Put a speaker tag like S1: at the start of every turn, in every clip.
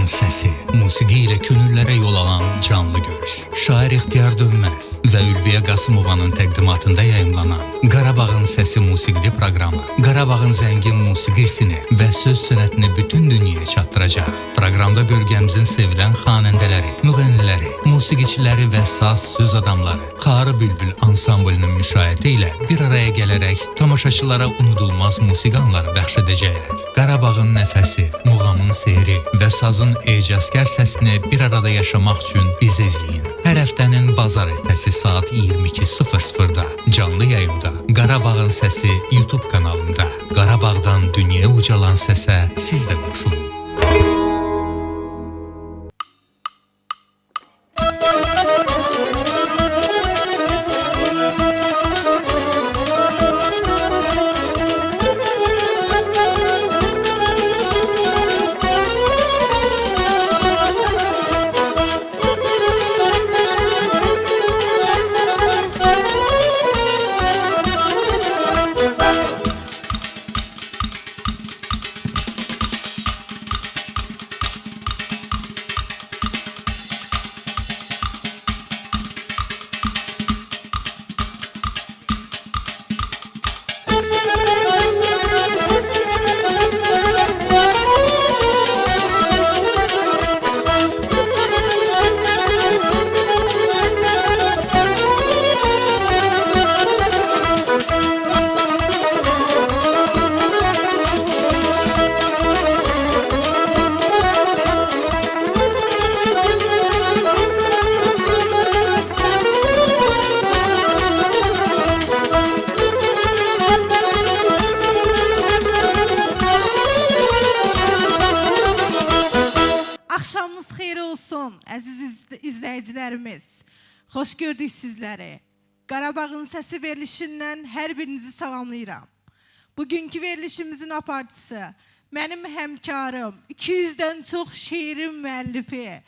S1: səsi, musiqi ilə könüllərə yol alan canlı görüş. Şair İxtiyar Dönməz və Ülviyə Qasımovanın təqdimatında yayımlanan Qarabağın Səsi musiqili proqramı Qarabağın zəngin musiqi irsini və söz sənətini bütün dünyaya çatdıracaq. Proqramda bölgəmizin sevilən xanəndələri, müğənniləri, musiqiçiləri və saz söz adamları Xarı Bülbül ansamblının müşayiəti ilə bir araya gələrək tamaşaçılara unudulmaz musiqi anları bəxş edəcəklər. Qarabağın nəfəsi, muğamın sehri və sazın ecazkar səsini bir arada yaşamaq üçün bizi izləyin. Hər həftənin bazar ertəsi saat 22:00-da canlı yayımda Qarabağın Səsi YouTube kanalında Qarabağdan dünyaya ucalan səsə siz də qoşulun.
S2: Axşamınız xeyir olsun, əziz izləyicilərimiz. Xoş gördük sizləri. Qarabağın Səsi verilişindən hər birinizi salamlayıram. Bugünkü verilişimizin aparıcısı, mənim həmkarım, 200-dən çox şeirin müəllifi,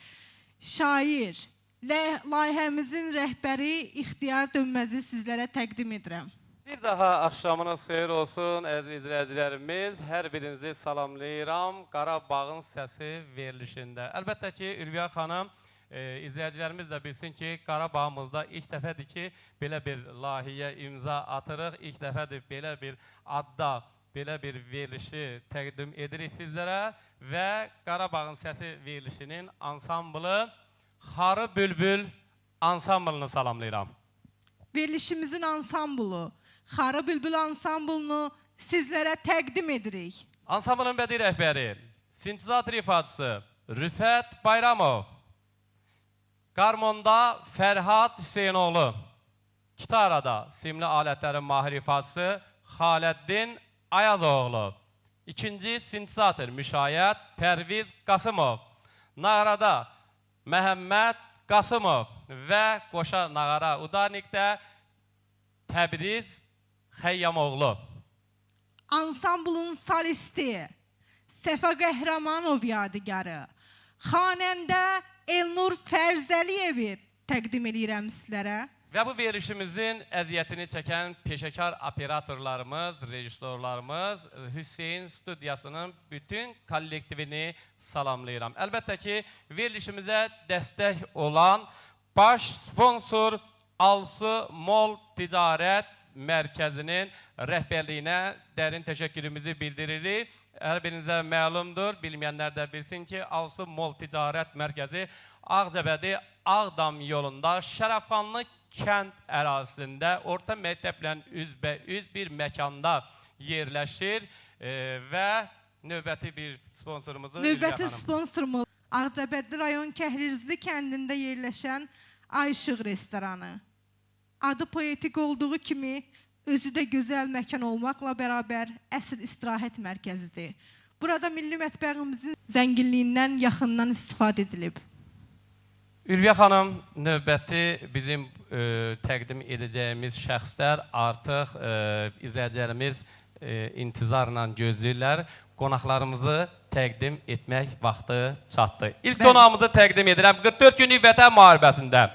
S2: şair, layihəmizin rəhbəri İxtiyar Dönməzi sizlərə təqdim edirəm.
S3: Bir daha axşamınız xeyir olsun, əziz izləyicilərimiz. Hər birinizi salamlayıram Qarabağın Səsi verilişində. Əlbəttə ki, Ülviyə xanım, izləyicilərimiz də bilsin ki, Qarabağımızda ilk dəfədir ki, belə bir layihəyə imza atırıq. İlk dəfədir belə bir adda, belə bir verilişi təqdim edirik sizlərə və Qarabağın Səsi verilişinin ansamblı Xarı Bülbül ansamblını salamlayıram.
S2: Verilişimizin ansamblı Xarı Bülbül ansamblını sizlərə təqdim edirik.
S3: Ansamblın bədii rəhbəri, sintezator ifaçısı Rüfət Bayramov, qarmonda Fərhad Hüseynoğlu, gitarada simli alətlərin mahir ifaçısı Xaləddin Ayazoğlu, ikinci sintezator müşayiət Pərviz Qasımov, nağarada Məhəmməd Qasımov və qoşa nağara Udarnikdə Təbriz Xəyyamoğlu.
S2: Ansamblın solisti Səfa Qəhrəmanov yadigarı, xanəndə Elnur Fərzəliyevi təqdim edirəm sizlərə.
S3: Və bu verilişimizin əziyyətini çəkən peşəkar operatorlarımız, rejissorlarımız Hüseyin Studiyasının bütün kollektivini salamlayıram. Əlbəttə ki, verilişimizə dəstək olan baş sponsor Alsı Mol Ticarət Mərkəzinin rəhbərliyinə dərin təşəkkürümüzü bildiririk. Hər birinizə məlumdur, bilməyənlər də bilsin ki, Alsı Mol Ticarət Mərkəzi Ağcabədi Ağdam yolunda Şərəfxanlı kənd ərazisində orta məktəblə üzbəüz bir məkanda yerləşir və növbəti bir sponsorumuzun
S2: Növbəti sponsorumuz Ağcabədi rayon Kəhrizli kəndində yerləşən Ayşıq restoranı. Adı poetik olduğu kimi özü də gözəl məkan olmaqla bərabər əsl istirahət mərkəzidir. Burada milli mətbəğimizin zənginliyindən yaxından istifadə edilib.
S3: Ülviyə xanım, növbəti bizim təqdim edəcəyimiz şəxslər artıq izləyicilərimiz intizarla gözləyirlər. Qonaqlarımızı təqdim etmək vaxtı çatdı. İlk qonağımızı təqdim edirəm. 44 günlük vətən müharibəsində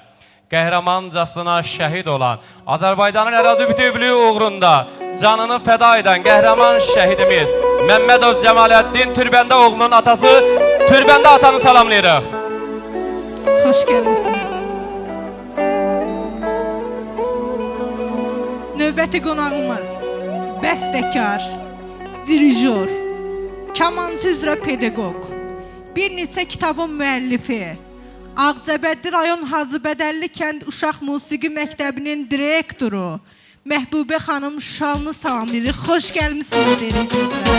S3: qəhrəmancasına şəhid olan, Azərbaycanın ərazi bütövlüyü uğrunda canını fəda edən qəhrəman şəhidimiz Məmmədov Cəmaləddin Türbəndəoğlunun atası Türbəndə atanı salamlayırıq.
S2: Xoş gəlmisiniz. Növbəti qonağımız bəstəkar, dirijor, kamançı üzrə pedaqoq, bir neçə kitabın müəllifi, Ağcabədi rayon Hacıbədəlli kənd Uşaq Musiqi Məktəbinin direktoru Məhbubə xanım Şalını salamlayırıq. Xoş gəlmisiniz deyirik sizlərə.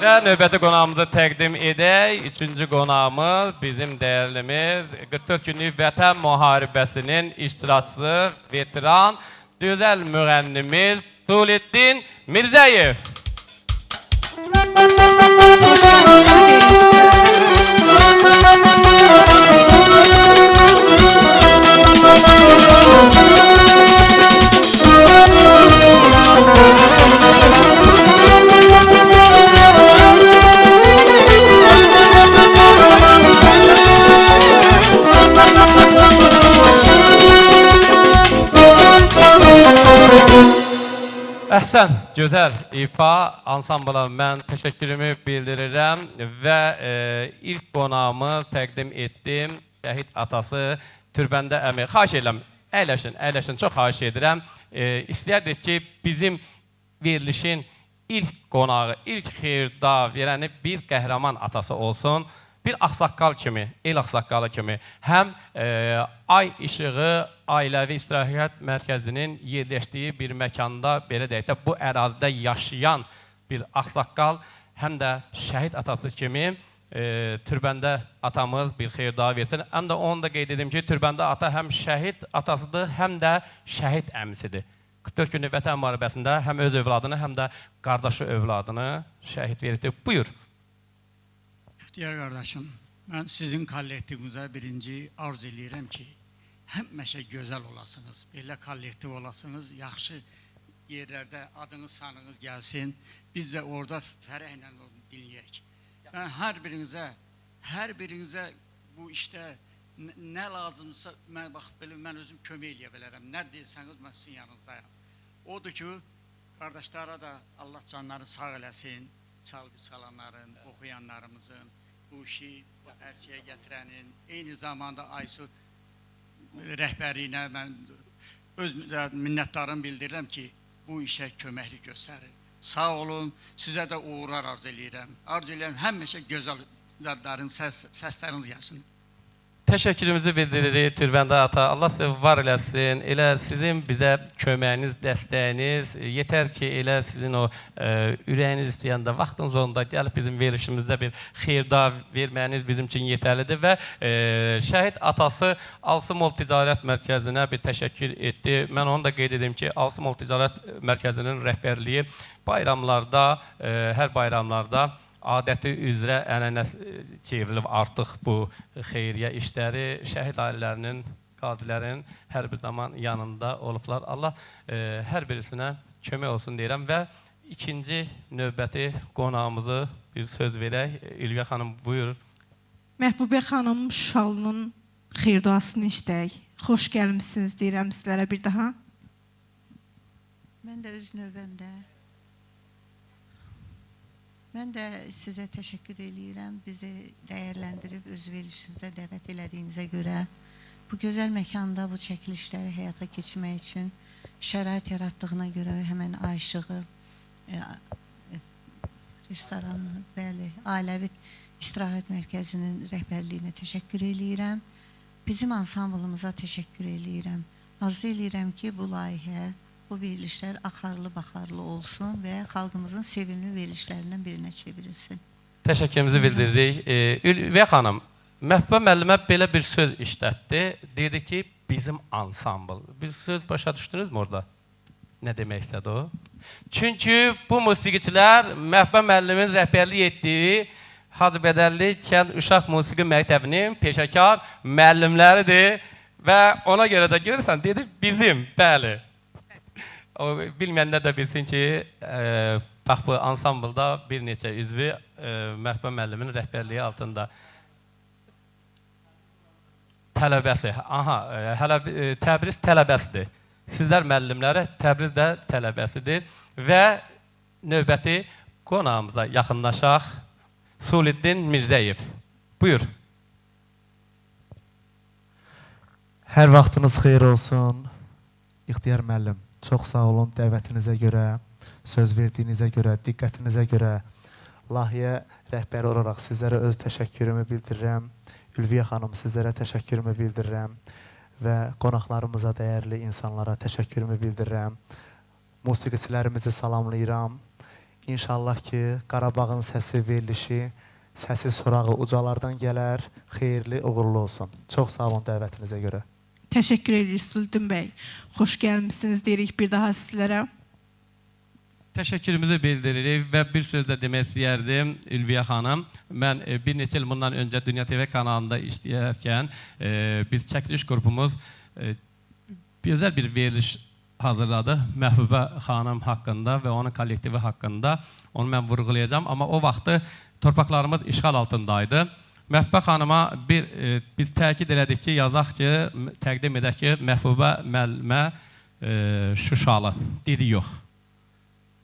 S3: Və növbəti qonağımızı təqdim edək. Üçüncü qonağımız bizim dəyərlimiz 44 günlük Vətən müharibəsinin iştirakçısı, veteran, gözəl müğənnimiz Tuğlettin Mirzəyev.
S2: Xoş gəlmisiniz deyirik
S3: Əhsən, gözəl ifa ansambla mən təşəkkürümü bildirirəm və ilk qonağımı təqdim etdim. Şəhid atası Türbəndə əmi. Xahiş edirəm, əyləşin, çox xahiş edirəm. İstəyərdik ki, bizim verilişin ilk qonağı, ilk xeyirda verəni bir qəhrəman atası olsun. Bir ağsaqqal kimi, el ağsaqqalı kimi həm ay işığı ailəvi istirahət mərkəzinin yerləşdiyi bir məkanda, belə deyək də, bu ərazidə yaşayan bir ağsaqqal, həm də şəhid atası kimi Türbəndə atamız bir xeyir daha versin. Həm də onu da qeyd edim ki, Türbəndə ata həm şəhid atasıdır, həm də şəhid əmisidir. 44 günlük Vətən müharibəsində həm öz övladını, həm də qardaşı övladını şəhid veribdir. Buyur.
S4: İxtiyar qardaşım, mən sizin kollektivinizə birinci arzu edirəm ki, həmişə gözəl olasınız, belə kollektiv olasınız, yaxşı yerlərdə adınız, sanınız gəlsin, biz də orada fərəhlə dinləyək. Mən hər birinizə bu işdə nə lazımsa, mən özüm kömək eləyə bilərəm, nə deyirsəniz, mən sizin yanınızdayım. Odur ki, qardaşlara da Allah canlarını sağ eləsin, çalgı çalanların, oxuyanlarımızın, bu işi ərçiyə gətirənin, eyni zamanda Aysu rəhbərliyinə mən öz minnətdarımı bildirirəm ki, bu işə köməklik göstərir. Sağ olun, sizə də uğurlar arzu edirəm. Arzu edirəm, həmişə gözəl zadların səsləriniz gəlsin.
S3: Təşəkkürümüzü bildiririk Türbəndə ata. Allah sizə var eləsin. Elə sizin bizə köməyiniz, dəstəyiniz, yetər ki, elə sizin o ürəyiniz istəyəndə, vaxtınız onda gəlib bizim verilişimizdə bir xeyirda verməyiniz bizim üçün yetərlidir və şəhid atası Alsımol Ticarət Mərkəzinə bir təşəkkür etdi. Mən onu da qeyd edim ki, Alsımol Ticarət Mərkəzinin rəhbərliyi bayramlarda, hər bayramlarda adəti üzrə ənənəs çevrilib artıq bu xeyriyyə işləri, şəhid ailələrinin, qazilərin hər bir zaman yanında olublar. Allah hər birisinə kömək olsun deyirəm və ikinci növbəti qonağımızı bir söz verək. Ülviyə xanım, buyur.
S2: Məhbubə xanım Şalının xeyirduasını işləyək. Xoş gəlmisiniz deyirəm sizlərə bir daha.
S5: Mən də öz növbəmdə mən də sizə təşəkkür eləyirəm, bizi dəyərləndirib öz verilişinizə dəvət elədiyinizə görə, bu gözəl məkanda bu çəkilişləri həyata keçirmək üçün şərait yaratdığına görə həmən Ayşığı restoranı, bəli, ailəvi istirahət mərkəzinin rəhbərliyinə təşəkkür eləyirəm. Bizim ansamblımıza təşəkkür eləyirəm. Arzu eləyirəm ki, bu layihə, bu verilişlər axarlı-baxarlı olsun və xalqımızın sevimli verilişlərindən birinə çevrilsin.
S3: Təşəkkürümüzü bildiririk. Ülviyə xanım, Məhbubə müəllimə belə bir söz işlətdi. Dedi ki, bizim ansambl. Bir söz başa düşdünüzmü orada? Nə demək istədi o? Çünki bu musiqiçilər Məhbubə müəllimin rəhbərlik etdiyi Hacıbədəlli kənd Uşaq Musiqi Məktəbinin peşəkar müəllimləridir və ona görə də görürsən, dedi bizim, bəli. O bilməyənlər də bilsin ki, bax bu ansamblda bir neçə üzvü Məhbubə müəllimin rəhbərliyi altında. tələbəsi. Aha, hələ Təbriz tələbəsidir. Sizlər müəllimləri, Təbriz də tələbəsidir. Və növbəti qonağımıza yaxınlaşaq. Suliddin Mirzəyev. Buyur.
S6: Hər vaxtınız xeyir olsun. İxtiyar müəllim, çox sağ olun dəvətinizə görə, söz verdiyinizə görə, diqqətinizə görə. Layihə rəhbəri olaraq sizlərə öz təşəkkürümü bildirirəm. Ülviyə xanım, sizlərə təşəkkürümü bildirirəm. Və qonaqlarımıza, dəyərli insanlara təşəkkürümü bildirirəm. Musiqiçilərimizi salamlayıram. İnşallah ki, Qarabağın səsi verilişi, səsi sorağı ucalardan gələr. Xeyirli, uğurlu olsun. Çox sağ olun dəvətinizə görə.
S2: Təşəkkür edirik Suliddin bəy. Xoş gəlmişsiniz deyirik bir daha sizlərə.
S3: Təşəkkürümüzü bildiririk və bir söz də demək istəyərdim Ülviyə xanım. Mən bir neçə il bundan öncə Dünya TV kanalında işləyərkən biz çəkiliş qrupumuz gözəl bir veriliş hazırladı Məhbubə xanım haqqında və onun kollektivi haqqında. Onu mən vurğulayacağım, amma o vaxtı torpaqlarımız işğal altındaydı. Məhbubə xanıma biz təkid elədik ki, yazaq ki, təqdim edək ki, Məhbubə müəllimə Şuşalı. Dedi yox.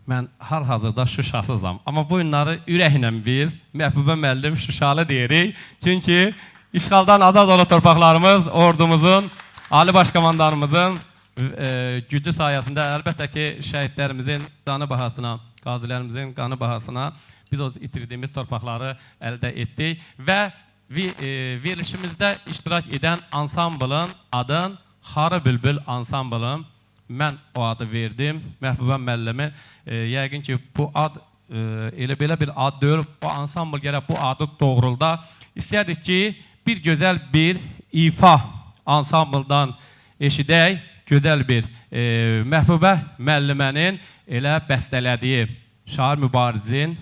S3: Mən hal-hazırda Şuşasızam. Amma bu günləri ürəklə biz Məhbubə müəllim Şuşalı deyirik. Çünki işğaldan azad olan torpaqlarımız, ordumuzun, Ali Baş Komandanımızın gücü sayəsində əlbəttə ki, şəhidlərimizin qanı bahasına, qazilərimizin qanı bahasına biz o itirdiyimiz torpaqları əldə etdik və verilişimizdə iştirak edən ansamblın adın Xarı Bülbül ansamblın. Mən o adı verdim. Məhbubə müəllimi, yəqin ki, bu ad elə belə bir ad deyil. Bu ansambl gərək bu adı doğrulda. İstəyərdik ki, bir gözəl bir ifa ansambldan eşidək. Gözəl bir Məhbubə müəllimənin elə bəstələdiyi, Şair Mübarizin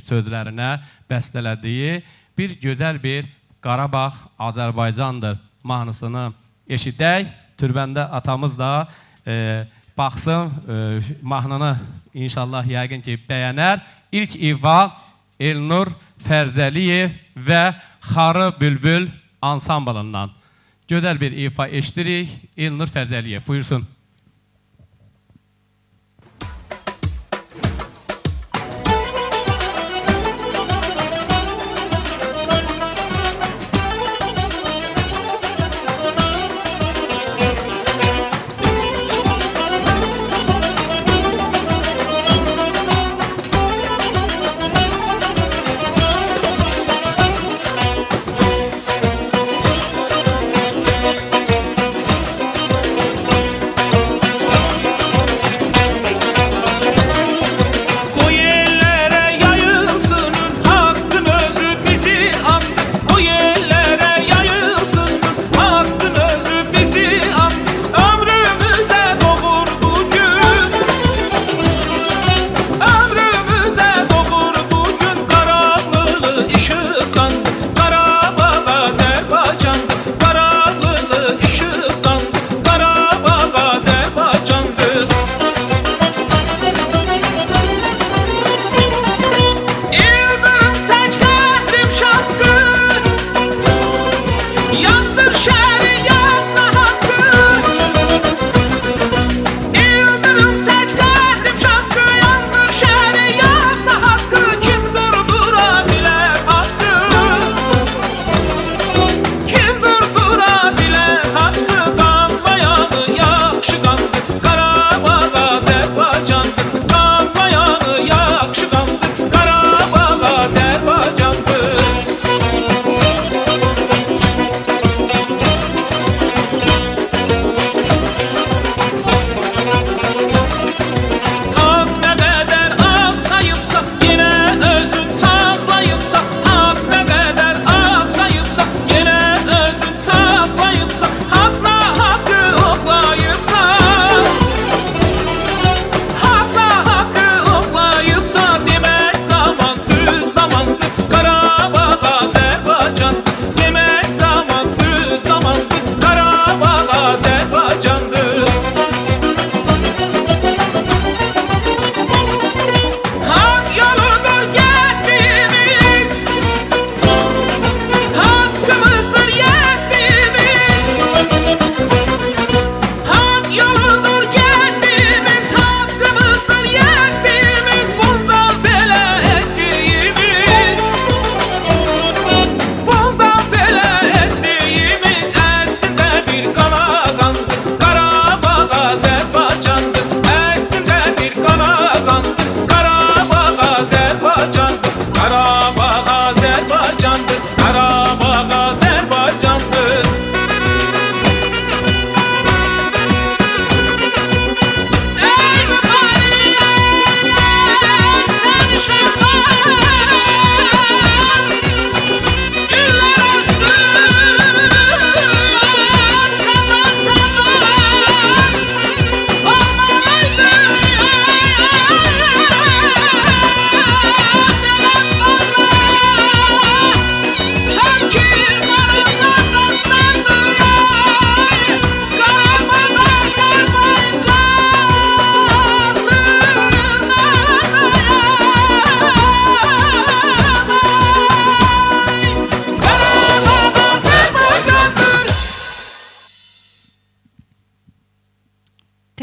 S3: sözlərinə bəstələdiyi bir gözəl bir Qarabağ Azərbaycandır mahnısını eşidək. Türbəndə atamız da baxsın, mahnını inşallah yəqin ki, bəyənər. İlk ifa Elnur Fərzəliyev və Xarı Bülbül ansamblından. Gözəl bir ifa eşdirik. Elnur Fərzəliyev, buyursun.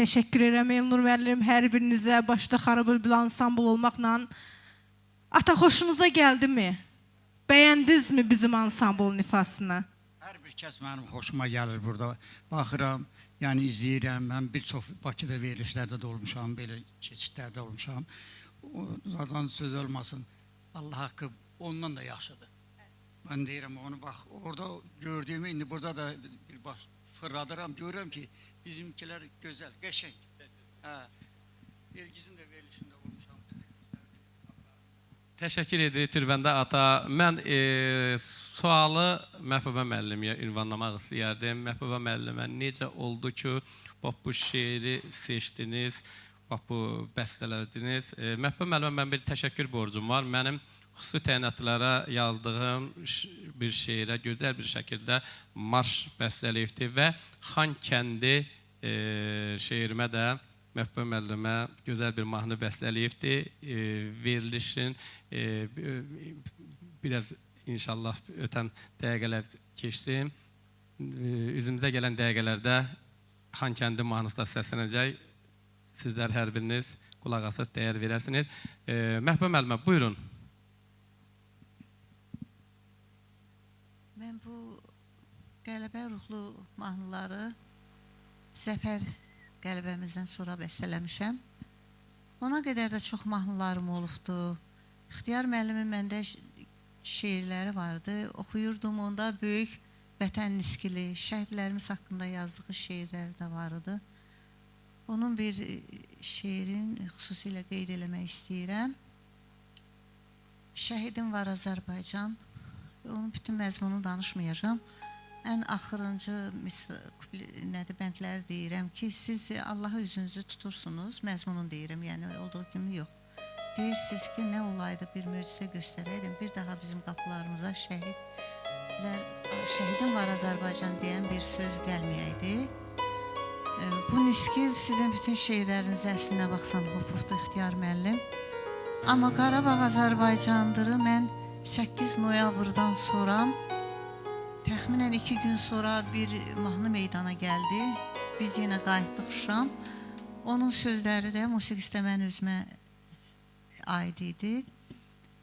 S2: Təşəkkür edirəm Elnur müəllim, hər birinizə, başda Xarı Bülbül ansambl olmaqla. Ata, xoşunuza gəldimi? Bəyəndinizmi bizim ansamblın ifasını?
S4: Hər bir kəs mənim xoşuma gəlir burada. Baxıram, yəni izləyirəm. Mən bir çox Bakıda verilişlərdə də olmuşam, belə keçidlərdə olmuşam. Zaten söz olmasın, Allah haqqı ondan da yaxşıdır. Mən deyirəm onu, bax, orada gördüyümü indi burada da bir bax fırladıram, görürəm ki, bizimkilər gözəl, qəşəng. Elgizin də verilişində olmuşam.
S3: Təşəkkür edir Türbəndə ata. Mən sualı Məhbubə müəllimə ünvanlamaq istəyərdim. Məhbubə müəllimə, necə oldu ki, bu şeiri seçdiniz, bu bəstələdiniz? Məhbubə müəllimə, mən bir təşəkkür borcum var. Mənim xüsusi təyinatlara yazdığım bir şeirə gözəl bir şəkildə marş bəstələyibdir və Xankəndi şeirimə də Məhbubə müəllimə gözəl bir mahnı bəstələyibdir. Verilişin biraz inşallah ötən dəqiqələr keçdi. Üzümüzə gələn dəqiqələrdə Xankəndi mahnısı da səslənəcək. Sizlər hər biriniz qulaq asıb dəyər verərsiniz. Məhbubə müəllimə, buyurun.
S5: Mən bu qələbə ruhlu mahnıları Zəfər qələbəmizdən sonra bəstələmişəm. Ona qədər də çox mahnılarım olubdu. İxtiyar müəllimin məndə şeirləri vardı. Oxuyurdum, onda böyük vətən niskili, şəhidlərimiz haqqında yazdığı şeirlər də vardı. Onun bir şeirin xüsusilə qeyd eləmək istəyirəm. Şəhidim var Azərbaycan. Onun bütün məzmununu danışmayacağım. Ən axırıncı bəndləri deyirəm ki, siz Allaha üzünüzü tutursunuz, məzmununu deyirəm, yəni olduğu kimi yox. Deyirsiniz ki, nə olaydı bir möcüzə göstərəydim, bir daha bizim qapılarımıza şəhidim var Azərbaycan deyən bir söz gəlməyəydi. Bu niskil sizin bütün şeirlərinizi əslinə baxsan hopufdu İxtiyar müəllim. Amma Qarabağ Azərbaycandırı mən 8 noyabrdan sonra təxminən 2 gün sonra bir mahnı meydana gəldi. Biz yenə qayıtdıq Şam. Onun sözləri də musiqistə mən özümə aid idi.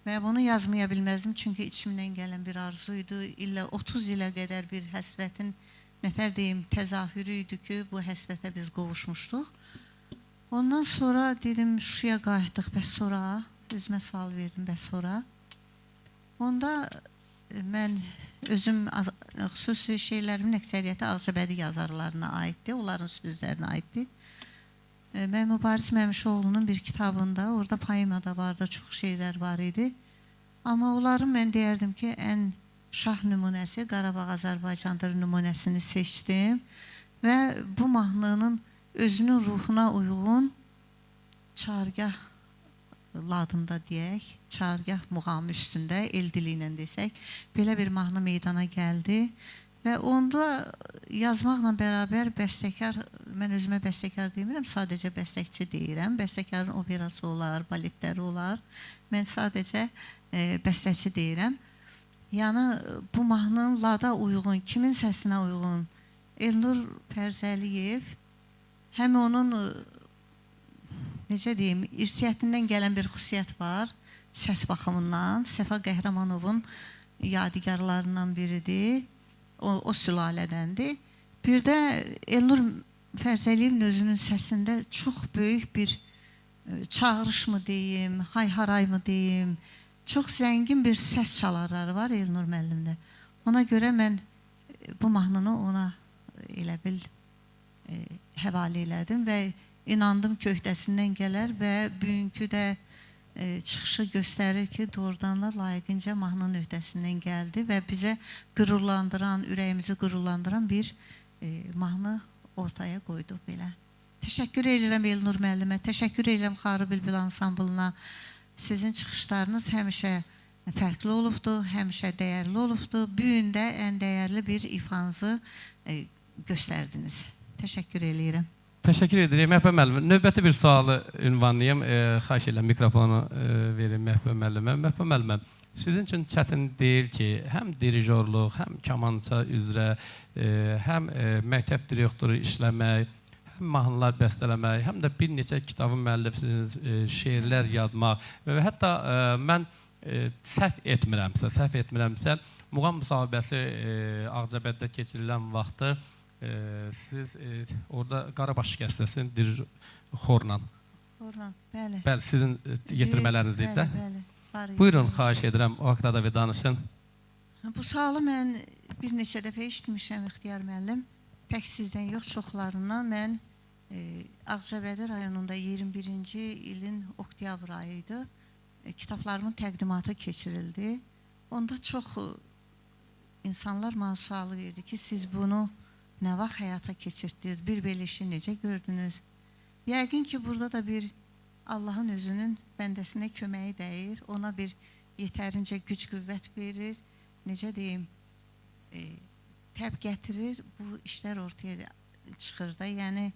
S5: Və bunu yazmaya bilməzdim, çünki içimdən gələn bir arzuydu. İllə 30 ilə qədər bir həsrətin, nətər deyim, təzahürü idi ki, bu həsrətə biz qovuşmuşduq. Ondan sonra dedim, Şuşaya qayıtdıq, bəs sonra, özümə sual verdim, bəs sonra. Onda mən özüm xüsusi şeylərimin əksəriyyəti Ağcabədi yazarlarına aiddir, onların sözlərinə aiddir. Mən Mübariz Məmşoğlu'nun bir kitabında, orada poema da vardı, çox şeylər var idi. Amma onların mən deyərdim ki, ən şah nümunəsi Qarabağ Azərbaycandır nümunəsini seçdim və bu mahnının özünün ruhuna uyğun çargah ladında deyək, çargah muğamı üstündə, el dili ilə desək, belə bir mahnı meydana gəldi və onda yazmaqla bərabər bəstəkar, mən özümə bəstəkar demirəm, sadəcə bəstəkçi deyirəm, bəstəkarın operası olar, baletləri olar, mən sadəcə bəstəkçi deyirəm. Yəni, bu mahnının lada uyğun, kimin səsinə uyğun? Elnur Fərzəliyev, həm onun necə deyim, irsiyyətindən gələn bir xüsusiyyət var, səs baxımından, Səfa Qəhrəmanovun yadigarlarından biridir, o sülalədəndir. Bir də Elnur Fərzəliyevin özünün səsində çox böyük bir çağırış mı deyim, hay-haray mı deyim, çox zəngin bir səs çalarları var Elnur müəllimdə. Ona görə mən bu mahnını ona elə bil həvalə elədim və inandım ki, öhdəsindən gələr və bugünkü də çıxışı göstərir ki, doğrudan da layiqincə mahnının öhdəsindən gəldi və bizə qürurlandıran, ürəyimizi qürurlandıran bir mahnı ortaya qoydu belə. Təşəkkür edirəm Elnur müəllimə, təşəkkür edirəm Xarı Bülbül ansamblına. Sizin çıxışlarınız həmişə fərqli olubdu, həmişə dəyərli olubdu. Bu gün də ən dəyərli bir ifanızı göstərdiniz. Təşəkkür edirəm.
S3: Təşəkkür edirəm Məhbubə müəllimə. Növbəti bir sualı ünvanlayım. Xahiş edirəm mikrofonu verin Məhbubə müəllimə. Məhbubə müəllimə, sizin üçün çətin deyil ki, həm dirijorluq, həm kamança üzrə, həm məktəb direktoru işləmək, həm mahnılar bəstələmək, həm də bir neçə kitabın müəllifsiniz, şeirlər yazmaq və hətta mən səhv etmirəmsə, muğam müsahibəsi Ağcabəddə keçirilən vaxtı siz orada Qarabaş şikəstəsinin diric xorla.
S5: Xorla, bəli.
S3: Bəli, sizin yetirmələriniz idi də.
S5: Bəli, bəli.
S3: Buyurun, xahiş edirəm, o haqda da bir danışın.
S5: Bu sualı mən bir neçə dəfə eşitmişəm İxtiyar müəllim. Tək sizdən yox, çoxlarından. Mən Ağcabədi rayonunda 21-ci ilin oktyabr ayı idi. Kitablarımın təqdimatı keçirildi. Onda çox insanlar mənə sualı verdi ki, siz bunu nə vaxt həyata keçirdiniz, bir belə işi necə gördünüz? Yəqin ki, burada da bir Allahın özünün bəndəsinə köməyi dəyir, ona bir yetərincə güc qüvvət verir, necə deyim, təb gətirir, bu işlər ortaya çıxır da. Yəni,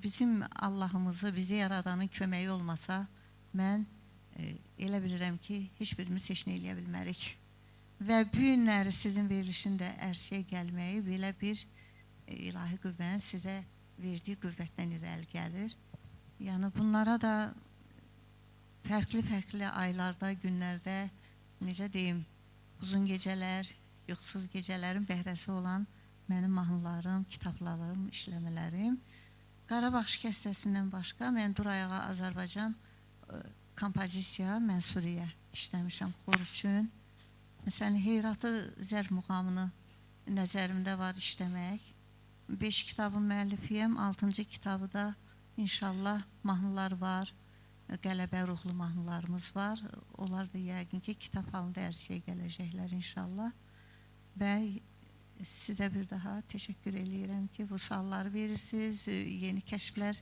S5: bizim Allahımızı, bizi yaradanın köməyi olmasa, mən elə bilirəm ki, heç birimiz heç nə eləyə bilmərik. Və bu günləri sizin verilişində ərsəyə gəlməyi belə bir ilahi qüvvənin sizə verdiyi qüvvətdən irəli gəlir. Yəni, bunlara da fərqli aylarda, günlərdə, necə deyim, uzun gecələr, yuxusuz gecələrin bəhrəsi olan mənim mahnılarım, kitablarım, işləmələrim. Qarabağ şikəstəsindən başqa mən Durayağa Azərbaycan kompozisiya, Mənsuriyə işləmişəm xor üçün. Məsələn, Heyratı Zər muğamını nəzərimdə var işləmək. 5 kitabın müəllifiyəm, 6-cı kitabı da inşallah mahnılar var, qələbə ruhlu mahnılarımız var. Onlar da yəqin ki, kitab halında ərsəyə gələcəklər inşallah. Və sizə bir daha təşəkkür eləyirəm ki, bu sualları verirsiniz, yeni kəşflər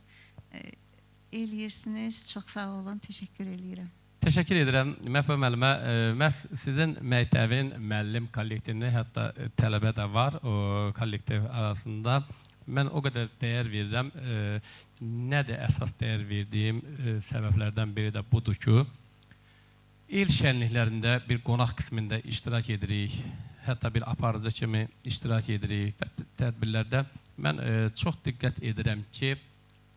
S5: eləyirsiniz. Çox sağ olun, təşəkkür eləyirəm.
S3: Təşəkkür edirəm Məhbub müəllimə. Məhz sizin məktəbin müəllim kollektivini, hətta tələbə də var o kollektiv arasında. Mən o qədər dəyər verirəm. Nədir əsas dəyər verdiyim səbəblərdən biri də budur ki, il şənliklərində bir qonaq qismində iştirak edirik, hətta bir aparıcı kimi iştirak edirik və tədbirlərdə mən çox diqqət edirəm ki,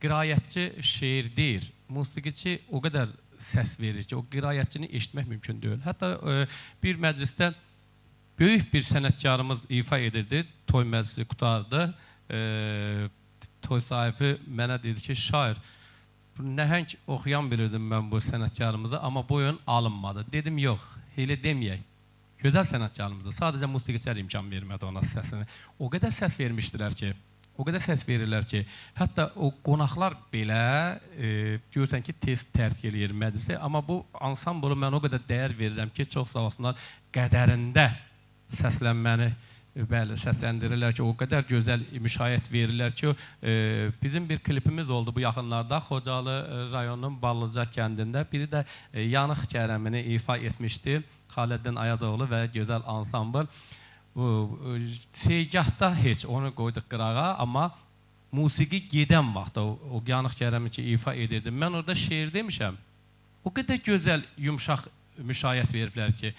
S3: qiraətçi şeir deyir, musiqiçi o qədər səs verir ki, o qiraətçini eşitmək mümkün deyil. Hətta bir məclisdə böyük bir sənətkarımız ifa edirdi, toy məclisi qutardı, toy sahibi mənə dedi ki, şair, nəhəng oxuyan bilirdim mən bu sənətkarımızı, amma bu oyun alınmadı. Dedim, yox, elə deməyək. Gözəl sənətkarımızdır, sadəcə musiqiçilər imkan vermədi ona səsini. O qədər səs vermişdilər ki, o qədər səs verirlər ki, hətta o qonaqlar belə görürsən ki, tez tərk eləyir məclisi, amma bu ansamblı mən o qədər dəyər verirəm ki, çox sağ olsunlar, qədərində səslənməni səsləndirirlər ki, o qədər gözəl müşayiət verirlər ki, bizim bir klipimiz oldu bu yaxınlarda, Xocalı rayonunun Ballıca kəndində, biri də Yanıq Kərəmini ifa etmişdi, Xaləddin Ayazoğlu və gözəl ansambl. Seygahda heç onu qoyduq qırağa, amma musiqi gedən vaxt o Yanıq Kərəmi ki, ifa edirdim. Mən orada şeir demişəm, o qədər gözəl, yumşaq müşayiət veriblər ki,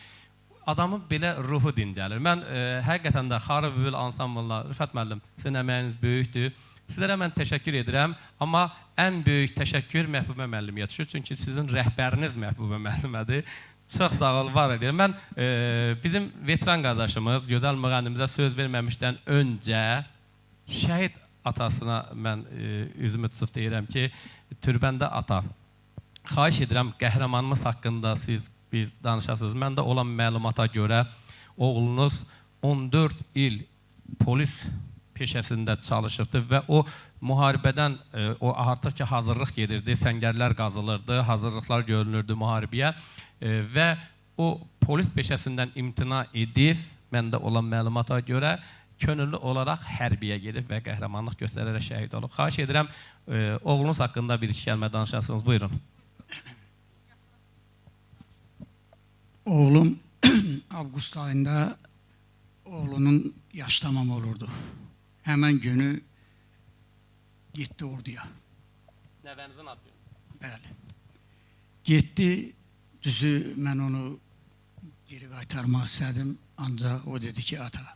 S3: adamın belə ruhu dincəlir. Mən həqiqətən də Xarı Bülbül ansamblına, Rüfət müəllim, sizin əməyiniz böyükdür. Sizlərə mən təşəkkür edirəm, amma ən böyük təşəkkür Məhbubə müəllimə düşür, çünki sizin rəhbəriniz Məhbubə müəllimədir. Çox sağ ol, var edirəm. Mən bizim veteran qardaşımız, gözəl müğənnimizə söz verməmişdən öncə şəhid atasına mən üzümü tutub deyirəm ki, türbəndə ata, xahiş edirəm qəhrəmanımız haqqında siz bir danışasınız. Mən də olan məlumata görə oğlunuz 14 il polis peşəsində çalışıbdı və o müharibədən o artıq ki hazırlıq gedirdi, səngərlər qazılırdı, hazırlıqlar görünürdü müharibəyə və o polis peşəsindən imtina edib, məndə olan məlumata görə könüllü olaraq hərbiyə gedib və qəhrəmanlıq göstərərək şəhid olub. Xahiş edirəm, oğlunuz haqqında bir iki kəlmə danışasınız. Buyurun.
S4: Oğlum avqust ayında oğlunun yaş tamam olurdu. Həmən günü getdi orduya.
S3: Nəvənizin adı?
S4: Bəli. Getdi, düzü mən onu geri qaytarmaq istədim. Ancaq o dedi ki, ata,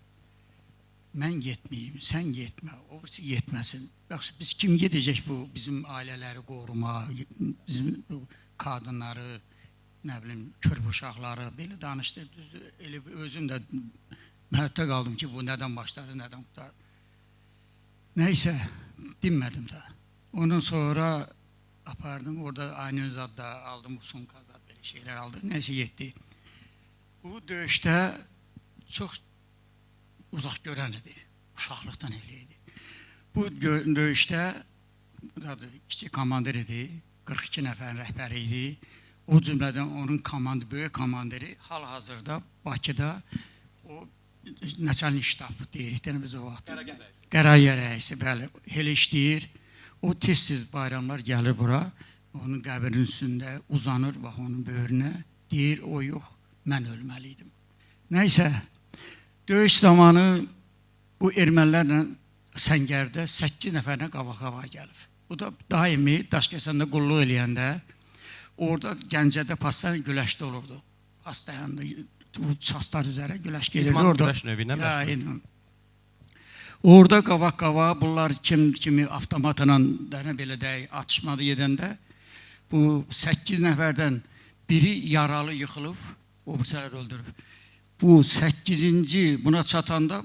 S4: mən getməyim, sən getmə, o birisi getməsin. Yaxşı, biz kim gedəcək bu bizim ailələri qoruma, bizim qadınları, nə bilim, körpə uşaqları, belə danışdı. Elə özüm də hətta qaldım ki, bu nədən başladı, nədən qutardı. Nəysə, dinmədim də. Ondan sonra apardım, orada aynı zadda aldım, bu sumkazad, belə şeylər aldım. Nəysə, getdi. Bu döyüşdə çox uzaq görən idi, uşaqlıqdan elə idi. Bu döyüşdə kiçik komandir idi, 42 nəfərin rəhbəri idi. O cümlədən onun böyük komandiri hal-hazırda Bakıda o Nəçənlik ştab deyirik də biz o vaxt. Qərargah rəisi, bəli, elə işləyir. O tez-tez bayramlar gəlir bura, onun qəbrinin üstündə uzanır, bax onun böyrünə, deyir, o yox, mən ölməliydim. Nəysə, döyüş zamanı bu ermənilərlə Səngərdə 8 nəfərlə qava-qava gəlib. Bu da daimi Daşkəsəndə qulluq eləyəndə, orada Gəncədə pastan güləşdə olurdu. Pastayanda, bu çaslar üzərə güləş gelirdi.
S3: İdman güləş növünə məşğul.
S4: Orada qava-qava, bunlar kimi avtomatla belə deyək, atışmadı gedəndə, bu 8 nəfərdən biri yaralı yıxılıb, o birisələr öldürüb. Bu 8-ci buna çatanda,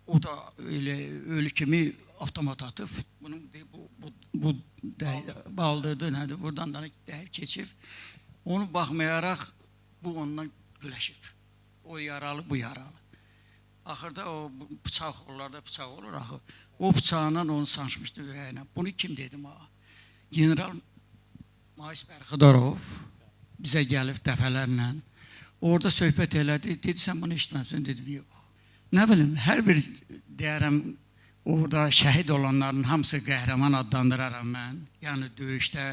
S4: o da ölü kimi avtomat atıb, bunun bu baldırdı, nədir, buradan da keçib. Onu baxmayaraq, bu ondan güləşib. O yaralı, bu yaralı. Axırda o bıçaq, onlarda bıçaq olur axı. O bıçağla onu sancmışdı ürəyinə. Bunu kim dedim ha? General Mais Bərxıdarov bizə gəlib dəfələrlə. Orada söhbət elədi. Dedi, sən bunu işitməmsən, dedim, yox. Nə bilim, hər bir deyərəm, orada şəhid olanların hamısı qəhrəman adlandıraram mən. Yəni döyüşdə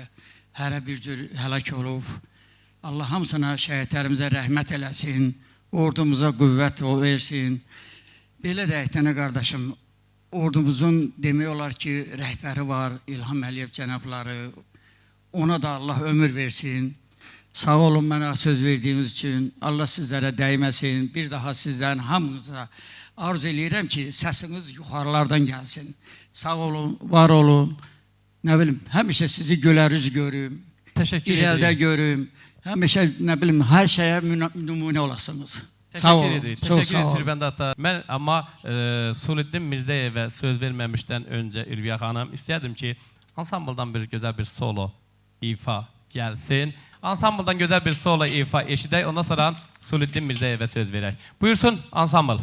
S4: hərə bir cür həlak olub. Allah hamısına şəhidlərimizə rəhmət eləsin, ordumuza qüvvət versin. Belə deyək, dənə qardaşım, ordumuzun demək olar ki, rəhbəri var, İlham Əliyev cənabları. Ona da Allah ömür versin. Sağ olun mənə söz verdiyiniz üçün. Allah sizlərə dəyməsin. Bir daha sizlərin hamınıza arzu eləyirəm ki, səsiniz yuxarılardan gəlsin. Sağ olun, var olun. Nə bilim, həmişə sizi gülər üz görüm.
S3: Təşəkkür
S4: İrəlidə
S3: edirik.
S4: görüm. Həmişə, nə bilim, hər şeyə nümunə olasınız. Sağ olun.
S3: Təşəkkür edirik bəndə ata. Mən amma Suluddin Mirzəyevə söz verməmişdən öncə Ülviyə xanım istəyərdim ki, ansambldan bir gözəl bir solo ifa gəlsin. Ansambldan gözəl bir solo ifa eşidək, ondan sonra Suluddin Mirzəyevə söz verək. Buyursun ansambl.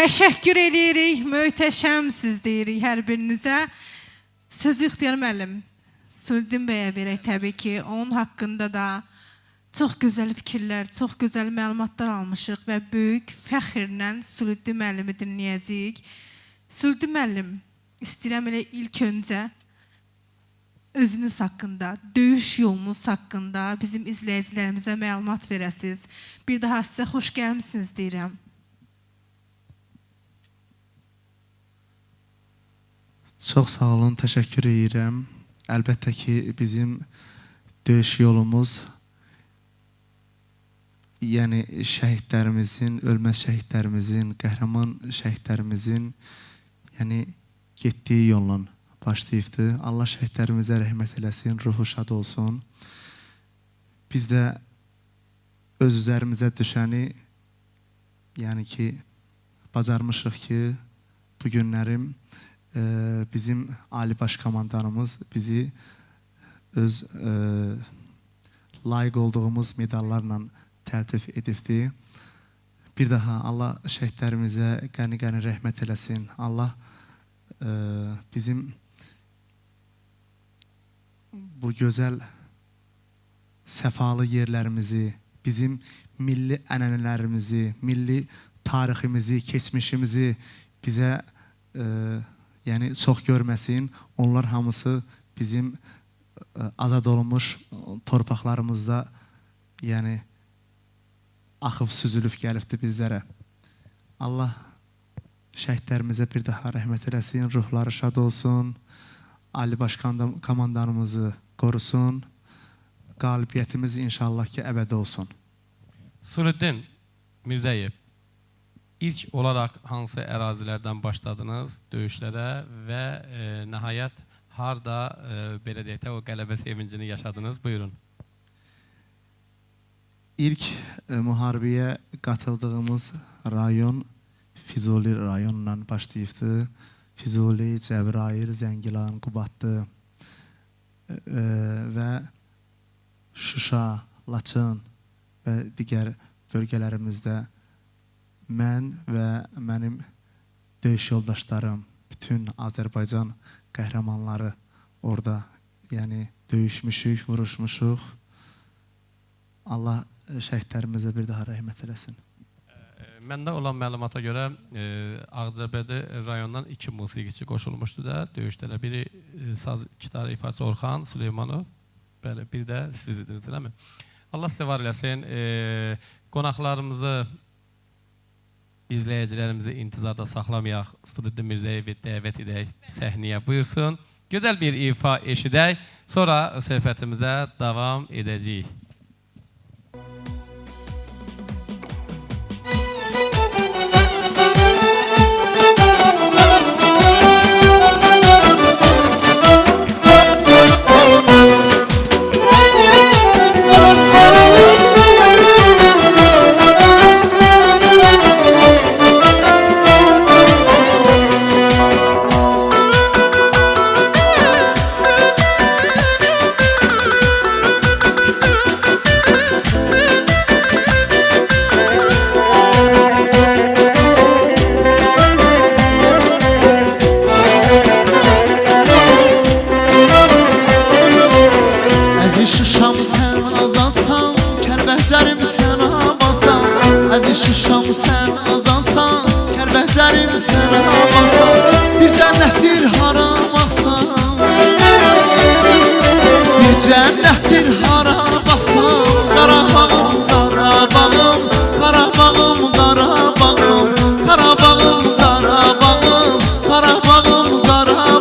S2: Təşəkkür edirik, möhtəşəmsiz deyirik hər birinizə. Sözü İxtiyar müəllim, Sülüddin bəyə verək təbii ki, onun haqqında da çox gözəl fikirlər, çox gözəl məlumatlar almışıq və böyük fəxrlə Sülüddin müəllimi dinləyəcəyik. Sülüddin müəllim, istəyirəm elə ilk öncə özünüz haqqında, döyüş yolunuz haqqında bizim izləyicilərimizə məlumat verəsiniz. Bir daha sizə xoş gəlmişsiniz deyirəm.
S6: Çox sağ olun, təşəkkür edirəm. Əlbəttə ki, bizim döyüş yolumuz, yəni şəhidlərimizin, ölməz şəhidlərimizin, qəhrəman şəhidlərimizin, yəni getdiyi yolun başlayıbdır. Allah şəhidlərimizə rəhmət eləsin, ruhu şad olsun. Biz də öz üzərimizə düşəni, yəni ki, bacarmışıq ki, bu günlərim bizim Ali Baş Komandanımız bizi öz layiq olduğumuz medallarla təltif edibdir. Bir daha Allah şəhidlərimizə qəni-qəni rəhmət eləsin. Allah bizim bu gözəl səfalı yerlərimizi, bizim milli ənənələrimizi, milli tariximizi, keçmişimizi bizə yəni çox görməsin. Onlar hamısı bizim azad olunmuş torpaqlarımızda yəni axıb süzülüb gəlibdir bizlərə. Allah şəhidlərimizə bir daha rəhmət eləsin, ruhları şad olsun, Ali Baş Komandanımızı qorusun, qalibiyyətimiz inşallah ki, əbədi olsun.
S3: Sülüddin Mirzəyev, İlk olaraq hansı ərazilərdən başladınız döyüşlərə və nəhayət harda belə deyək də o qələbə sevincini yaşadınız? Buyurun.
S6: İlk müharibəyə qatıldığımız rayon Füzuli rayonundan başlayıbdır. Füzuli, Cəbrayıl, Zəngilan, Qubadlı və Şuşa, Laçın və digər bölgələrimizdə mən və mənim döyüş yoldaşlarım, bütün Azərbaycan qəhrəmanları orada yəni döyüşmüşük, vuruşmuşuq. Allah şəhidlərimizə bir daha rəhmət eləsin.
S3: Məndə olan məlumata görə Ağcabədi rayonundan 2 musiqiçi qoşulmuşdu da döyüşlərə. Biri saz gitarı ifaçı Orxan Süleymanov, bəli, bir də siz idiniz, eləmi? Allah sizə var eləsin. Qonaqlarımızı, izləyicilərimizi intizarda saxlamayaq. Sülüddin Mirzəyevi dəvət edək səhnəyə, buyursun. Gözəl bir ifa eşidək, sonra söhbətimizə davam edəcəyik.
S7: Cənnətdir hara baxsan, Qarabağım, Qarabağım, Qarabağım, Qarabağım, Qarabağım, Qarabağım, Qarabağım, Qarabağım.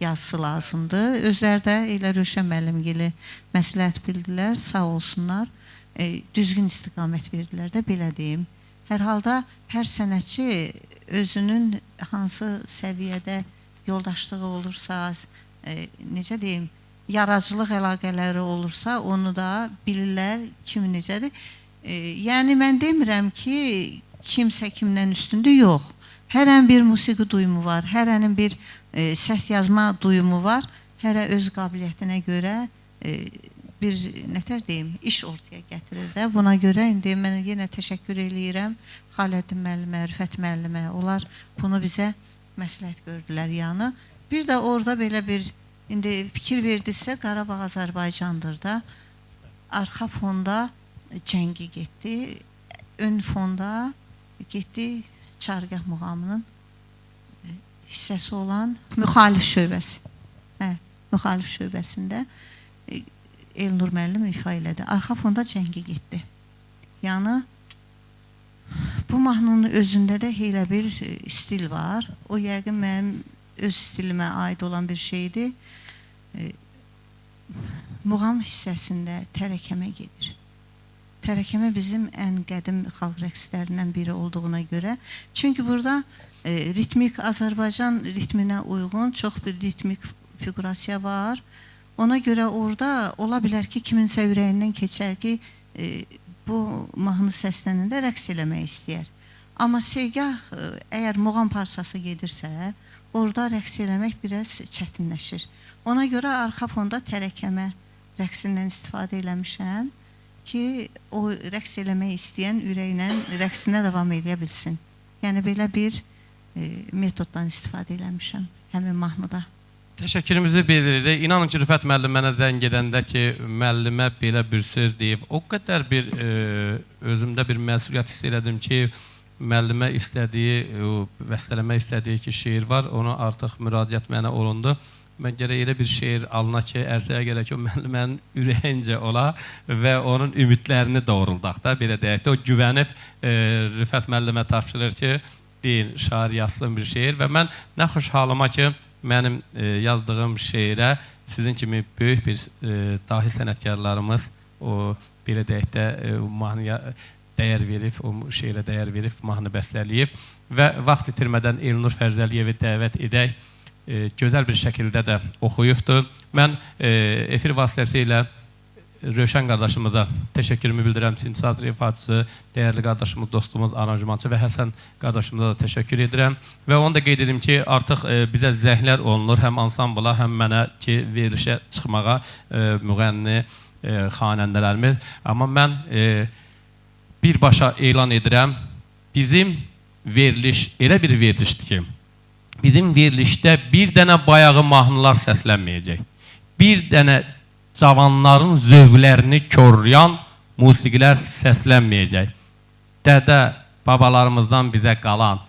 S5: yazısı lazımdır. Özləri də elə Rövşən müəllimgili məsləhət bildilər, sağ olsunlar. Düzgün istiqamət verdilər də, belə deyim. Hər halda hər sənətçi özünün hansı səviyyədə yoldaşlığı olursa, necə deyim, yaradıcılıq əlaqələri olursa, onu da bilirlər kim necədir. Yəni, mən demirəm ki, kimsə kimdən üstündür, yox. Hərənin bir musiqi duyumu var, hərənin bir səs yazma duyumu var, hərə öz qabiliyyətinə görə bir, nətər deyim, iş ortaya gətirir də. Buna görə indi mən yenə təşəkkür eləyirəm Xaləddin müəllimə, Rüfət müəllimə. Onlar bunu bizə məsləhət gördülər yanı. Bir də orada belə bir, indi fikir verdirsə, Qarabağ Azərbaycandır da. Arxa fonda cəngi getdi, ön fonda getdi Çargah muğamının hissəsi olan müxalif şöbəsi. Müxalif şöbəsində Elnur müəllim ifa elədi. Arxa fonda cəngi getdi. Yəni, bu mahnının özündə də elə bir stil var. O, yəqin mənim öz stilimə aid olan bir şeydir. Muğam hissəsində tərəkəmə gedir. Tərəkəmə bizim ən qədim xalq rəqslərindən biri olduğuna görə. Çünki burada ritmik, Azərbaycan ritminə uyğun çox bir ritmik figurasiya var. Ona görə orada ola bilər ki, kiminsə ürəyindən keçər ki, bu mahnı səslənəndə rəqs eləmək istəyər. Amma segah, əgər muğam parçası gedirsə, orada rəqs eləmək biraz çətinləşir. Ona görə arxa fonda tərəkəmə rəqsindən istifadə eləmişəm ki, o rəqs eləmək istəyən ürəklə rəqsinə davam edə bilsin. Yəni, belə bir metoddan istifadə eləmişəm həmin mahnıda.
S3: Təşəkkürümüzü bildiririk. İnanın ki, Rüfət müəllim mənə zəng edəndə ki, müəllimə belə bir söz deyib, o qədər bir özümdə bir məsuliyyət hiss elədim ki, müəllimə istədiyi, bəstələmək istədiyi ki, şeir var, onu artıq müraciət mənə olundu. Mən gərək elə bir şeir alına ki, ərsəyə gələk ki, o müəllimənin ürəyincə ola və onun ümidlərini doğruldaq da, belə deyək də. O güvənib Rüfət müəllimə tapşırır ki, deyin, şair yazsın bir şeir və mən nə xoş halıma ki, mənim yazdığım şeirə sizin kimi böyük bir dahi sənətkarlarımız o, belə deyək də, mahnıya dəyər verib, o şeirə dəyər verib, mahnı bəstələyib və vaxt itirmədən Elnur Fərzəliyevi dəvət edək, gözəl bir şəkildə də oxuyubdur. Mən efir vasitəsilə Rövşən qardaşımıza təşəkkürümü bildirəm, Sinsaz ifaçısı, dəyərli qardaşımız, dostumuz, aranjmançı və Həsən qardaşımıza da təşəkkür edirəm. Və onu da qeyd edim ki, artıq bizə zəhlər olunur, həm ansambla, həm mənə ki, verilişə çıxmağa müğənni xanəndələrimiz. Amma mən birbaşa elan edirəm, bizim veriliş elə bir verilişdir ki, bizim verilişdə bir dənə bayağı mahnılar səslənməyəcək. Bir dənə cavanların zövqlərini korlayan musiqilər səslənməyəcək. Dədə, babalarımızdan bizə qalan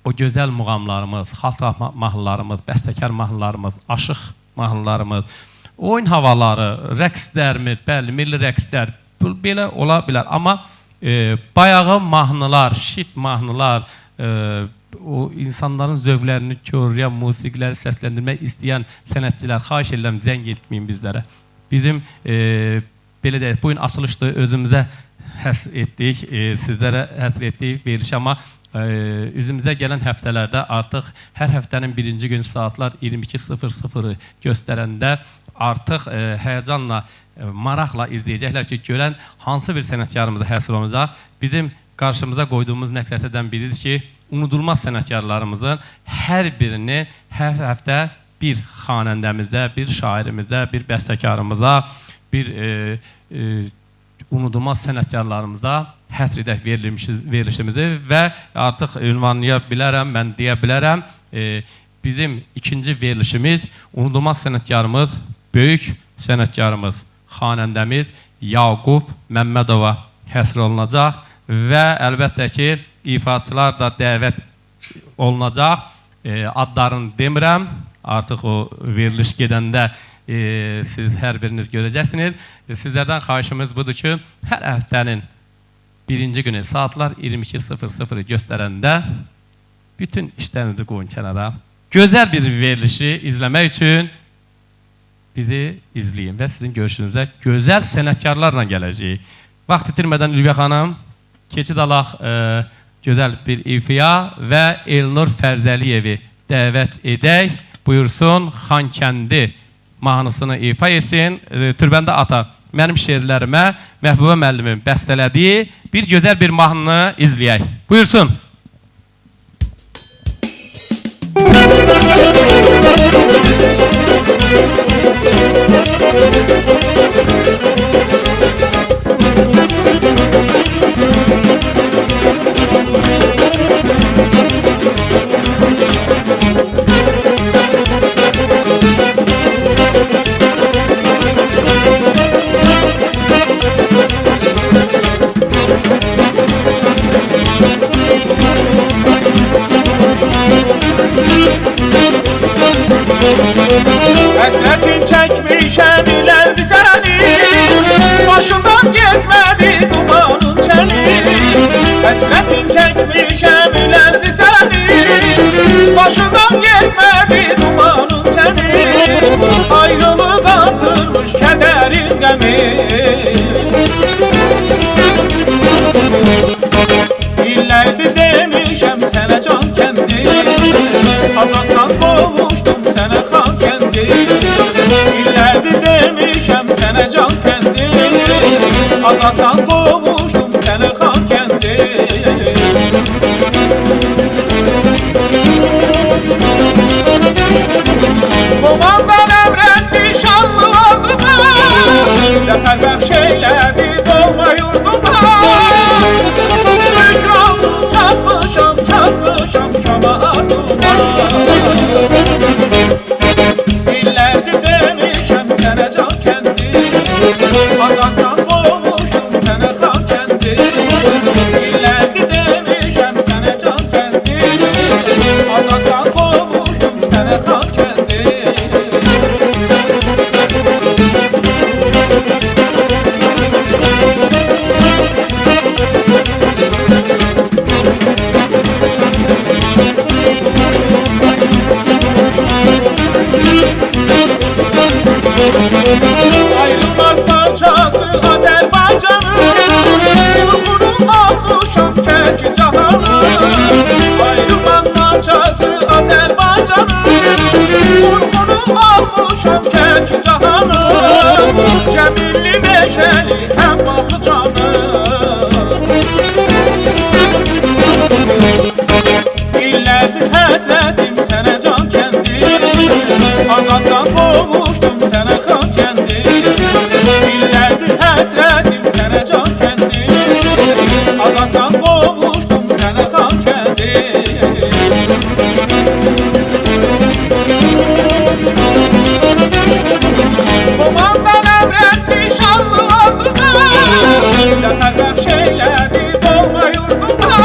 S3: o gözəl muğamlarımız, xalq mahnılarımız, bəstəkar mahnılarımız, aşıq mahnılarımız, oyun havaları, rəqslərimiz, bəli, milli rəqslər, belə ola bilər. Amma bayağı mahnılar, şit mahnılar, o insanların zövqlərini korlayan, musiqiləri səsləndirmək istəyən sənətçilər, xahiş edirəm, zəng etməyin bizlərə. Bizim, belə deyək, bu gün açılışdır, özümüzə həsr etdik, sizlərə həsr etdik veriliş, amma üzümüzə gələn həftələrdə artıq hər həftənin birinci gün saatlar 22:00 göstərəndə artıq həyəcanla, maraqla izləyəcəklər ki, görən hansı bir sənətkarımıza həsr olacaq. Bizim qarşımıza qoyduğumuz məqsədlərdən biridir ki, unudulmaz sənətkarlarımızın hər birini hər həftə bir xanəndəmizdə, bir şairimizdə, bir bəstəkarımıza, bir unudulmaz sənətkarlarımıza həsr edək verilişimizi və artıq ünvanlaya bilərəm, mən deyə bilərəm, bizim ikinci verilişimiz unudulmaz sənətkarımız, böyük sənətkarımız, xanəndəmiz Yaqub Məmmədova həsr olunacaq və əlbəttə ki, ifaçılar da dəvət olunacaq. Adlarını demirəm, artıq o veriliş gedəndə siz hər biriniz görəcəksiniz. Sizlərdən xahişimiz budur ki, hər həftənin birinci günü saatlar 22:00 göstərəndə bütün işlərinizi qoyun kənara gözəl bir verilişi izləmək üçün bizi izləyin və sizin görüşünüzə gözəl sənətkarlarla gələcəyik. Vaxt itirmədən Ülviyə xanım, keçid alaq gözəl bir ifiya və Elnur Fərzəliyevi dəvət edək. Buyursun, Xankəndi mahnısını ifa etsin. Türbəndə ata, mənim şeirlərimə Məhbubə müəllimin bəstələdiyi bir gözəl bir mahnını izləyək. Buyursun.
S8: Həsrətin çəkmişəm ilərdi səni, başından getmədi dumanın çəni. Həsrətin çəkmişəm ilərdi səni, başından getmədi dumanın çəni. Ayrılıq artırmış kədərin qəmi. İllərdir demişəm sənə can kəndi, azadsan qovuşdum sənə Xankəndi. İllərdir demişəm sənə can kəndi, azadsan qovuşdum sənə Xankəndi. Qomandan əmrən nişanlı orduma, zəfər bəxş eylədi doğma yurduma. Çatmışam kama arzuma. İllərdir demişəm sənə can kəndi, azadsan qovmuşum sənə Xankəndi. İllərdir demişəm sənə can kəndi, azadsan qovmuşum sənə Xankəndi. Ayrılmaz parçası Azərbaycanın, ruhunu almışam kərki cahanı. Ayrılmaz parçası Azərbaycanın, ruhunu almışam kərki cahanı. Cəmilli meşəli həm bağlı canı. İllərdir həsrətim sənə can kəndi, azadsan qovuşdum sənə Xankəndi. İllərdir həsrətim sənə can kəndi, azadsan qovuşdum sənə Xankəndi. Qomandan əmrən nişanlı orduma, zəfər bəxş eylədi doğma yurduma.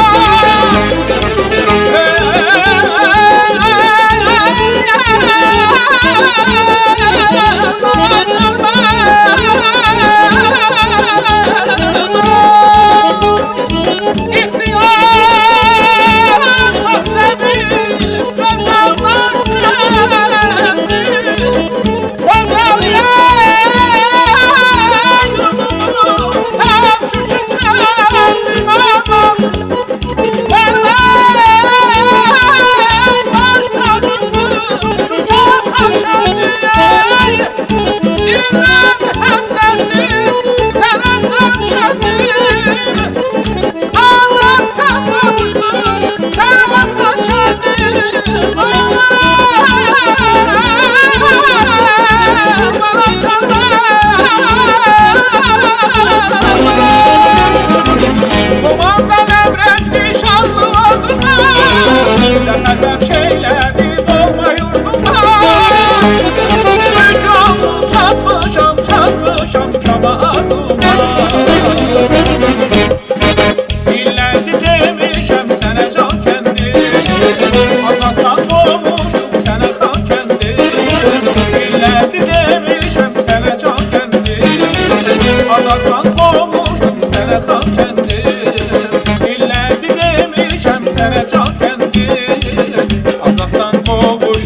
S8: Azadsan qovuşdum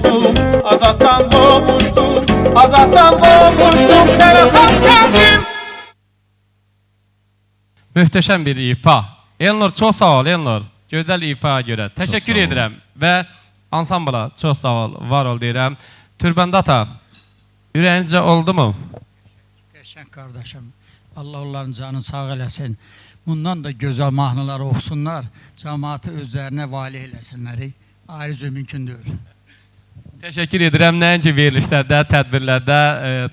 S3: Möhtəşəm bir ifa. Elnur, çox sağ ol Elnur. Gözəl ifaya görə. Təşəkkür edirəm və ansambla çox sağ ol, var ol deyirəm. Türbandata, ürəyincə oldu mu?
S4: Qəşəng qardaşım. Allah onların canını sağ eləsin. Bundan da gözəl mahnılar oxusunlar. Cəmaatı özlərinə valih eləsinlər. Ayrıca mümkün deyil.
S3: Təşəkkür edirəm. Nəinki verilişlərdə, tədbirlərdə,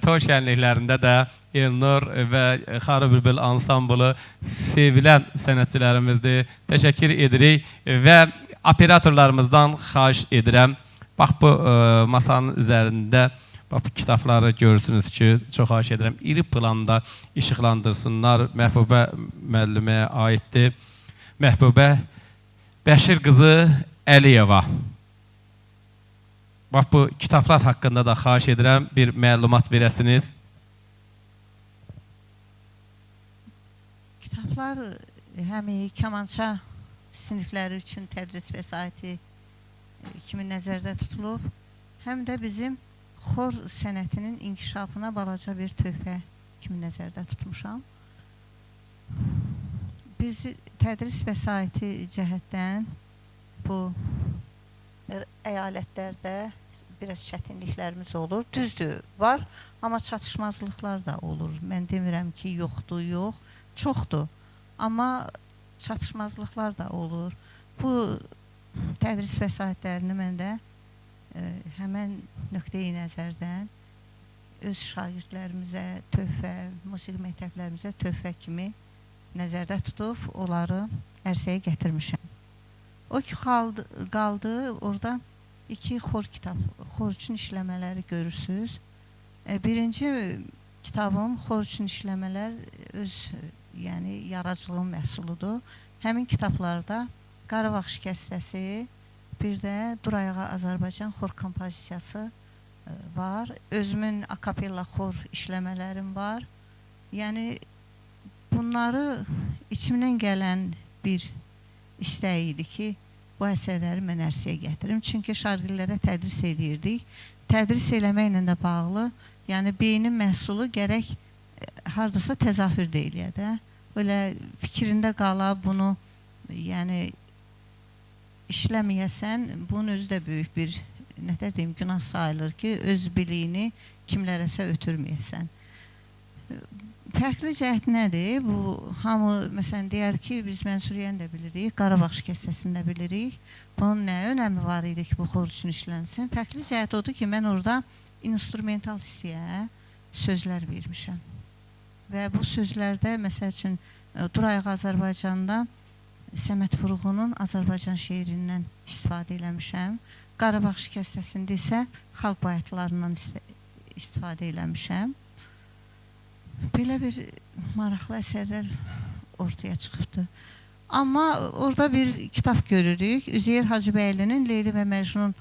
S3: toy şənliklərində də Elnur və Xarı Bülbül ansamblı sevilən sənətçilərimizdir. Təşəkkür edirik və operatorlarımızdan xahiş edirəm. Bax bu masanın üzərində bax bu kitabları görürsünüz ki, çox xahiş edirəm. İri planda işıqlandırsınlar. Məhbubə müəlliməyə aiddir. Məhbubə Bəşir qızı Əliyeva. Bax bu kitablar haqqında da xahiş edirəm, bir məlumat verəsiniz.
S5: Kitablar həm kamança sinifləri üçün tədris vəsaiti kimi nəzərdə tutulub, həm də bizim xor sənətinin inkişafına balaca bir töhfə kimi nəzərdə tutmuşam. Biz tədris vəsaiti cəhətdən bu əyalətlərdə biraz çətinliklərimiz olur. Düzdür, var, amma çatışmazlıqlar da olur. Mən demirəm ki, yoxdur, yox, çoxdur. Amma çatışmazlıqlar da olur. Bu tədris vəsaitlərini mən də həmən nöqteyi nəzərdən öz şagirdlərimizə töhfə, musiqi məktəblərimizə töhfə kimi nəzərdə tutub, onları ərsəyə gətirmişəm. O ki, qaldı, orada 2 xor kitab, xor üçün işləmələri görürsünüz. Birinci kitabım xor üçün işləmələr öz yaradıcılığın məhsuludur. Həmin kitablarda Qarabağ şikəstəsi, bir də Dur ayağa Azərbaycan xor kompozisiyası var. Özümün akapella xor işləmələrim var. Yəni, bunları içimdən gələn bir istəyi idi ki, bu əsərləri mən ərsəyə gətirim. Çünki şagirdlərə tədris edirdik. Tədris eləməklə də bağlı, yəni beynin məhsulu gərək hardasa təzahür deyilə də. Öyle fikrində qala bunu, yəni işləməyəsən, bunun özü də böyük bir, nətər deyim, günah sayılır ki, öz biliyini kimlərəsə ötürməyəsən. Fərqli cəhət nədir? Bu, hamı, məsələn, deyər ki, biz Mənsuriyəni də bilirik, Qarabağ şikəstəsini də bilirik. Bunun nə önəmi var idi ki, bu xor üçün işlənsin? Fərqli cəhət odur ki, mən orada instrumental hissəyə sözlər vermişəm. Və bu sözlərdə, məsəl üçün, Dur ayağa Azərbaycanda Səməd Vurğunun Azərbaycan şeirindən istifadə eləmişəm. Qarabağ şikəstəsində isə xalq bayatlarından istifadə eləmişəm. Belə bir maraqlı əsərlər ortaya çıxıbdır. Amma orada bir kitab görürük. Üzeyir Hacıbəylinin Leyli və Məcnun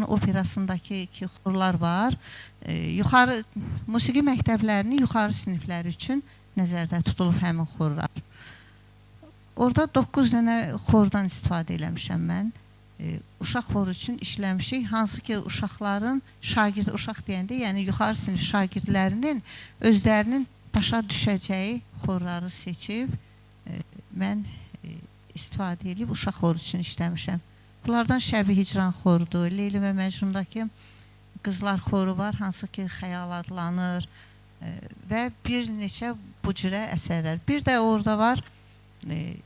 S5: operasındakı 2 xorlar var. Musiqi məktəblərinin yuxarı sinifləri üçün nəzərdə tutulub həmin xorlar. Orada 9 dənə xordan istifadə eləmişəm mən. Uşaq xoru üçün işləmişik. Hansı ki, uşaqların, uşaq deyəndə, yəni yuxarı sinif şagirdlərinin özlərinin başa düşəcəyi xorları seçib, mən istifadə edib uşaq xoru üçün işləmişəm. Bunlardan Şəbi Hicran xorudur, Leyli və Məcnundakı qızlar xoru var, hansı ki, xəyal adlanır və bir neçə bu cürə əsərlər. Bir də orada var,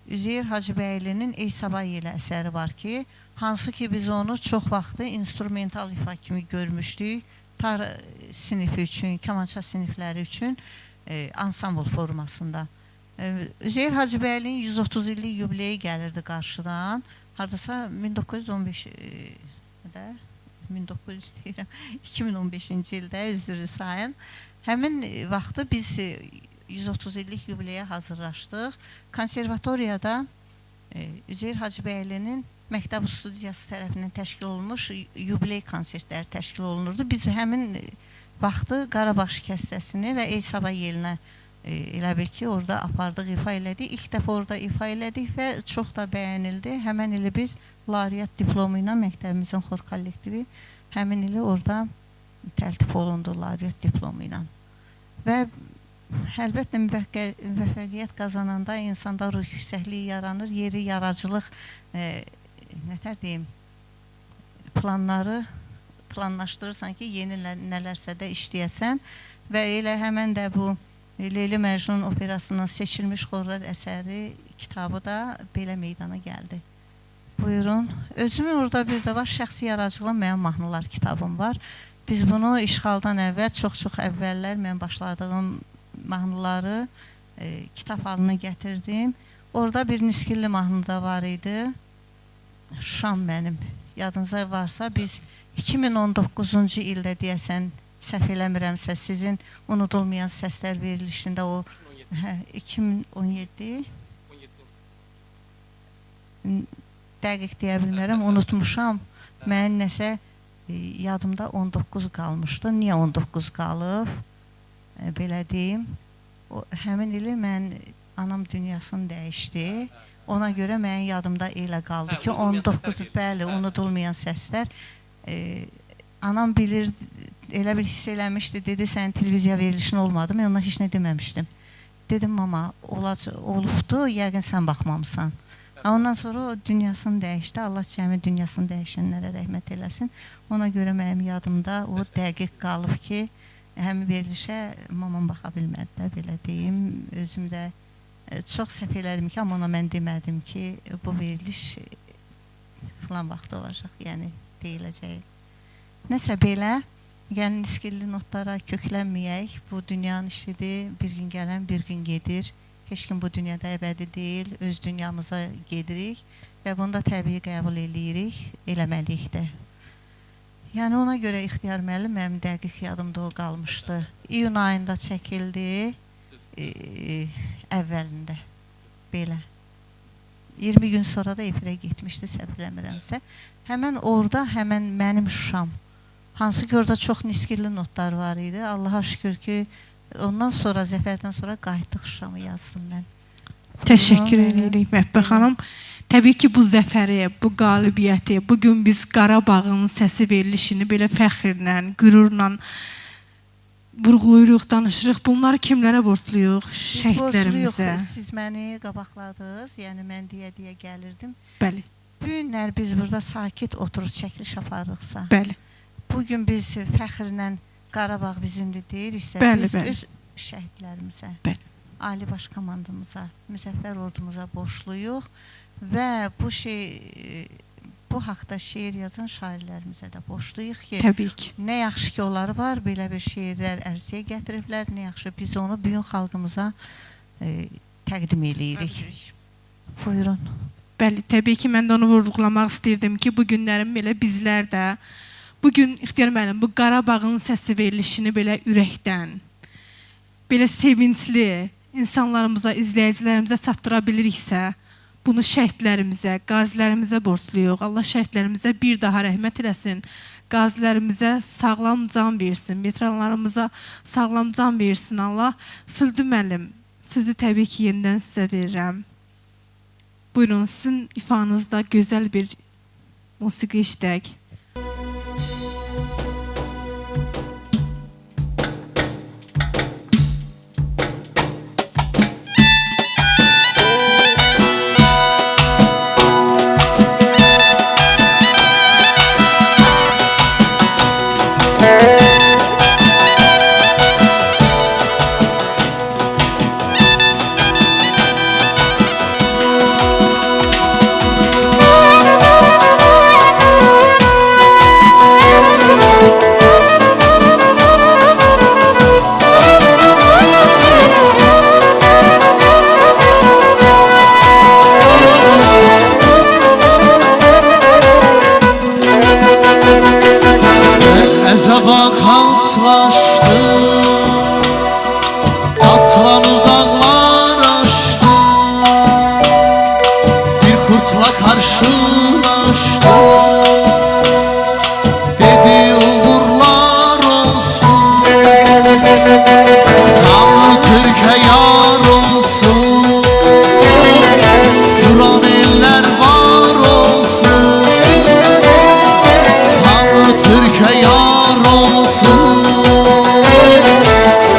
S5: Üzeyir Hacıbəylinin Ey Sabah Yelə əsəri var ki, hansı ki biz onu çox vaxtı instrumental ifa kimi görmüşdük. Tar sinifi üçün, kamança sinifləri üçün ansambl formasında. Üzeyir Hacıbəylinin 130 illik yubileyi gəlirdi qarşıdan. Hardasa 2015-ci ildə üzrü sayın. Həmin vaxtı biz 130 illik yubileyə hazırlaşdıq. Konservatoriyada Üzeyir Hacıbəylinin məktəb studiyası tərəfindən təşkil olunmuş yubiley konsertləri təşkil olunurdu. Biz həmin vaxtı Qarabağ şikəstəsini və Ey Sabah Yelinə elə bil ki, orada apardıq, ifa elədik. İlk dəfə orada ifa elədik və çox da bəyənildi. Həmən ili biz Lariyyat diplomu ilə məktəbimizin xor kollektivi həmin ili orada təltif olundu Lariyyat diplomu ilə. Və əlbəttə müvəffəqiyyət qazananda insanda ruh yüksəkliyi yaranır, yeri yaradıcılıq, nətər deyim, planlaşdırırsan ki, yeni nələrsə də işləyəsən və elə həmən də bu Leyli Məcnun operasının seçilmiş xorlar əsəri kitabı da belə meydana gəldi. Buyurun. Özümün orada bir də var, şəxsi yaradıcılığın mənim mahnılar kitabım var. Biz bunu işğaldan əvvəl, çox-çox əvvəllər mən başladığım mahnıları kitab halına gətirdim. Orada bir Niskilli mahnı da var idi. Şam mənim. Yadınıza varsa biz 2019-cu ildə deyəsən, səhv eləmirəmsə, sizin unudulmayan səslər verilişində o 2017 dəqiq deyə bilmərəm, unutmuşam. Mən nəsə yadımda 19 qalmışdı. Niyə 19 qalıb? Belə deyim. Həmin ili mən anam dünyasını dəyişdi. Ona görə mənim yadımda elə qaldı ki, 19, bəli, unudulmayan səslər. Anam bilir, elə bir hiss eləmişdi, dedi, sənin televiziya verilişin olmadı, mən ona heç nə deməmişdim. Dedim, mama, olubdu, yəqin sən baxmamısan. Ondan sonra o dünyasını dəyişdi, Allah cəmi dünyasını dəyişənlərə rəhmət eləsin. Ona görə mənim yadımda o dəqiq qalıb ki, həmin verilişə mamam baxa bilmədi də, belə deyim. Özüm də çox səhv elədim ki, amma ona mən demədim ki, bu veriliş filan vaxt olacaq, yəni deyiləcək. Nəsə belə, gəlin Niskilli notlara köklənməyək, bu dünyanın işidir, bir gün gələn, bir gün gedir. Heç kim bu dünyada əbədi deyil, öz dünyamıza gedirik və bunu da təbii qəbul edirik, eləməliyik də. Yəni ona görə İxtiyar müəllim mənim dəqiq yadımda o qalmışdı. İyun ayında çəkildi, əvvəlində, belə. 20 gün sonra da efirə getmişdi, səhv eləmirəmsə. Həmən orada, həmən mənim Şuşam, hansı ki orada çox Niskilli notlar var idi. Allaha şükür ki, ondan sonra, zəfərdən sonra qayıtdıq Şuşamı yazdım mən.
S2: Təşəkkür edirik Məhbə xanım. Təbii ki, bu zəfəri, bu qalibiyyəti, bugün biz Qarabağın səsi verilişini belə fəxrlə, qürurla vurğuluyuruq, danışırıq. Bunları kimlərə borcluyuq? Şəhidlərimizə.
S5: Siz məni qabaqladınız, yəni mən deyə gəlirdim.
S2: Bəli.
S5: Bu günlər biz burada sakit oturub çəkiliş aparırıqsa,
S2: bəli.
S5: Bugün biz fəxrlə Qarabağ bizimdir deyiriksə, biz öz şəhidlərimizə, Ali Baş Komandamıza, Müzəffər Ordumuza borçluyuq və bu haqda şeir yazan şairlərimizə də borçluyuq ki, nə yaxşı ki, onları var, belə bir şeirlər ərsəyə gətiriblər, nə yaxşı biz onu büyük xalqımıza təqdim eləyirik. Buyurun.
S2: Bəli, təbii ki, mən də onu vurğulamaq istəyirdim ki, bu günlərin belə bizlər də, bugün İxtiyar müəllim, bu Qarabağın səsi verilişini belə ürəkdən, belə sevincli insanlarımıza, izləyicilərimizə çatdıra biliriksə, bunu şəhidlərimizə, qazilərimizə borcluyuq. Allah şəhidlərimizə bir daha rəhmət eləsin, qazilərimizə sağlam can versin, veteranlarımıza sağlam can versin Allah. Süldü müəllim, sözü təbii ki, yenidən sizə verirəm. Buyurun, sizin ifanızda gözəl bir musiqi işlək.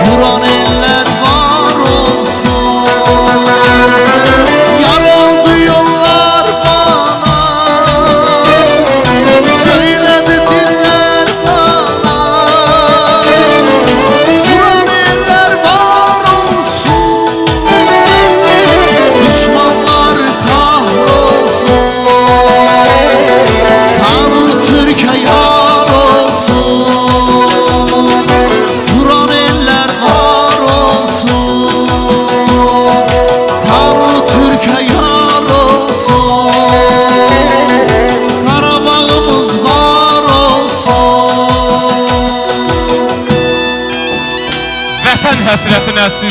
S7: Turan eller var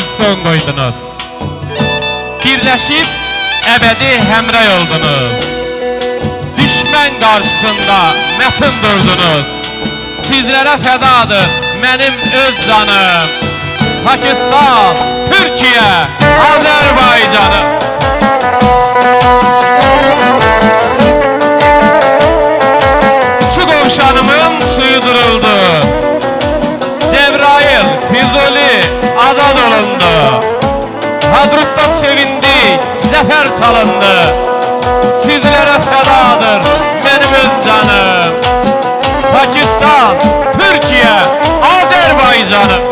S3: siz son qoydunuz. Birləşib əbədi həmrəy oldunuz. Düşmən qarşısında mətin durdunuz. Sizlərə fədadır mənim öz canım. Pakistan, Türkiyə, Azərbaycanım. Su qovşanımın suyu duruldu. Cebrail, Füzuli, Azad olundu. Hadrutda sevindik, zəfər çalındı. Sizlərə fədadır mənim öz canım. Pakistan, Türkiyə, Azərbaycanım.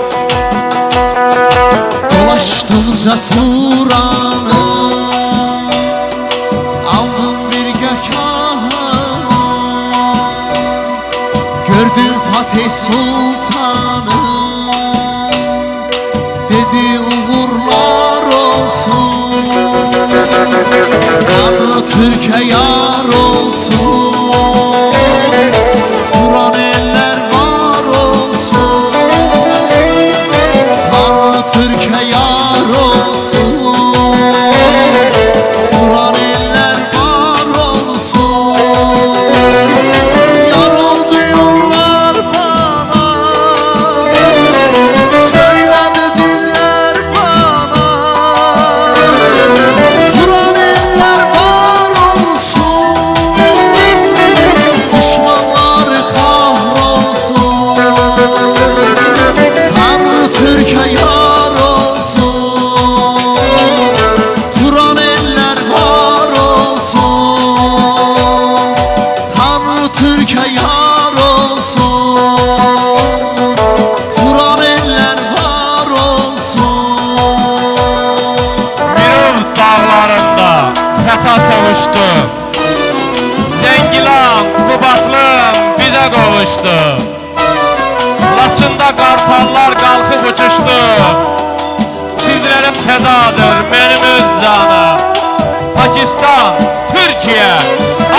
S7: Dolaştıkça Turan'ı aldım bir gökhanı. Gördüm Fatih Sultan'ı, dedi uğurlar olsun. Tanrı Türkiye yar olsun. Turan eller var olsun. Tanrı Türkiye yar olsun. Turan eller var olsun. Yar oldu yollar bana, söyledi diller bana. Turan eller var olsun. Düşmanlar kahrolsun. Tanrı Türkiye yar olsun. Turan eller var olsun. Tanrı Türkiye yar olsun. Turan eller var olsun.
S3: Mirov dağlarında xəta savuşdu. Zəngilan, Qubatlım bizə qovuşdu. Laçında qartallar qalxıb uçuşdu. Sizlərə fədadır mənim öz canım. Pakistan, Türkiyə,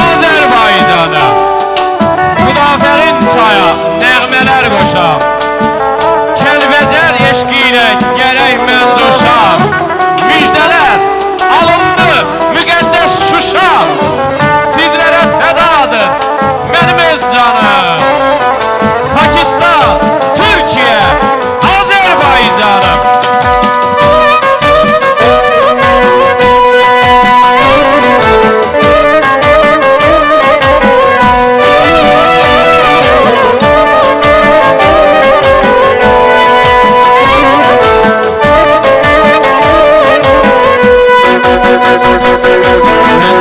S3: Azərbaycanım. Xudafərin çaya nəğmələr qoşam. Kəlbəcər eşqi ilə gərək mən coşam. Müjdələr alındı müqəddəs Şuşa. Sizlərə fədadır mənim öz canım. Pakistan, Türkiyə, Azərbaycanım.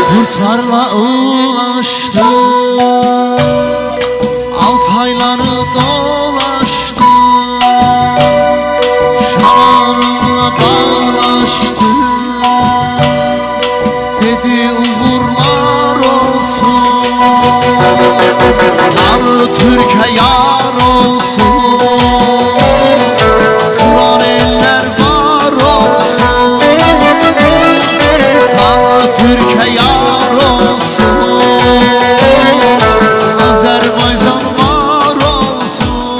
S7: Kurtlarla ulaştım, Altayları dolaştım, Şamanımla bağlaştım, dedi uğurlar olsun. Tanrı Türkiye yar olsun. Turan eller var olsun. Tanrı Türkiye yar olsun. Azerbaycan var olsun.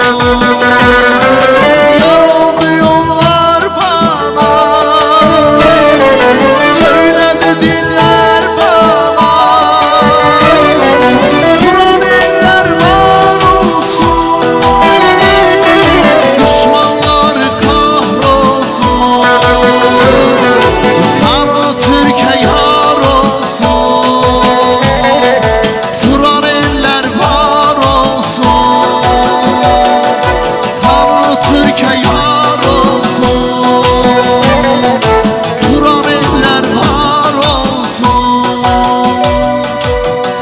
S7: Yar oldu yollar bana, söyledi diller bana. Turan eller var olsun. Düşmanlar kahrolsun. Tanrı Türkiye yar olsun. Turan eller var olsun. Tanrı Türkiye yar olsun. Turan eller var olsun.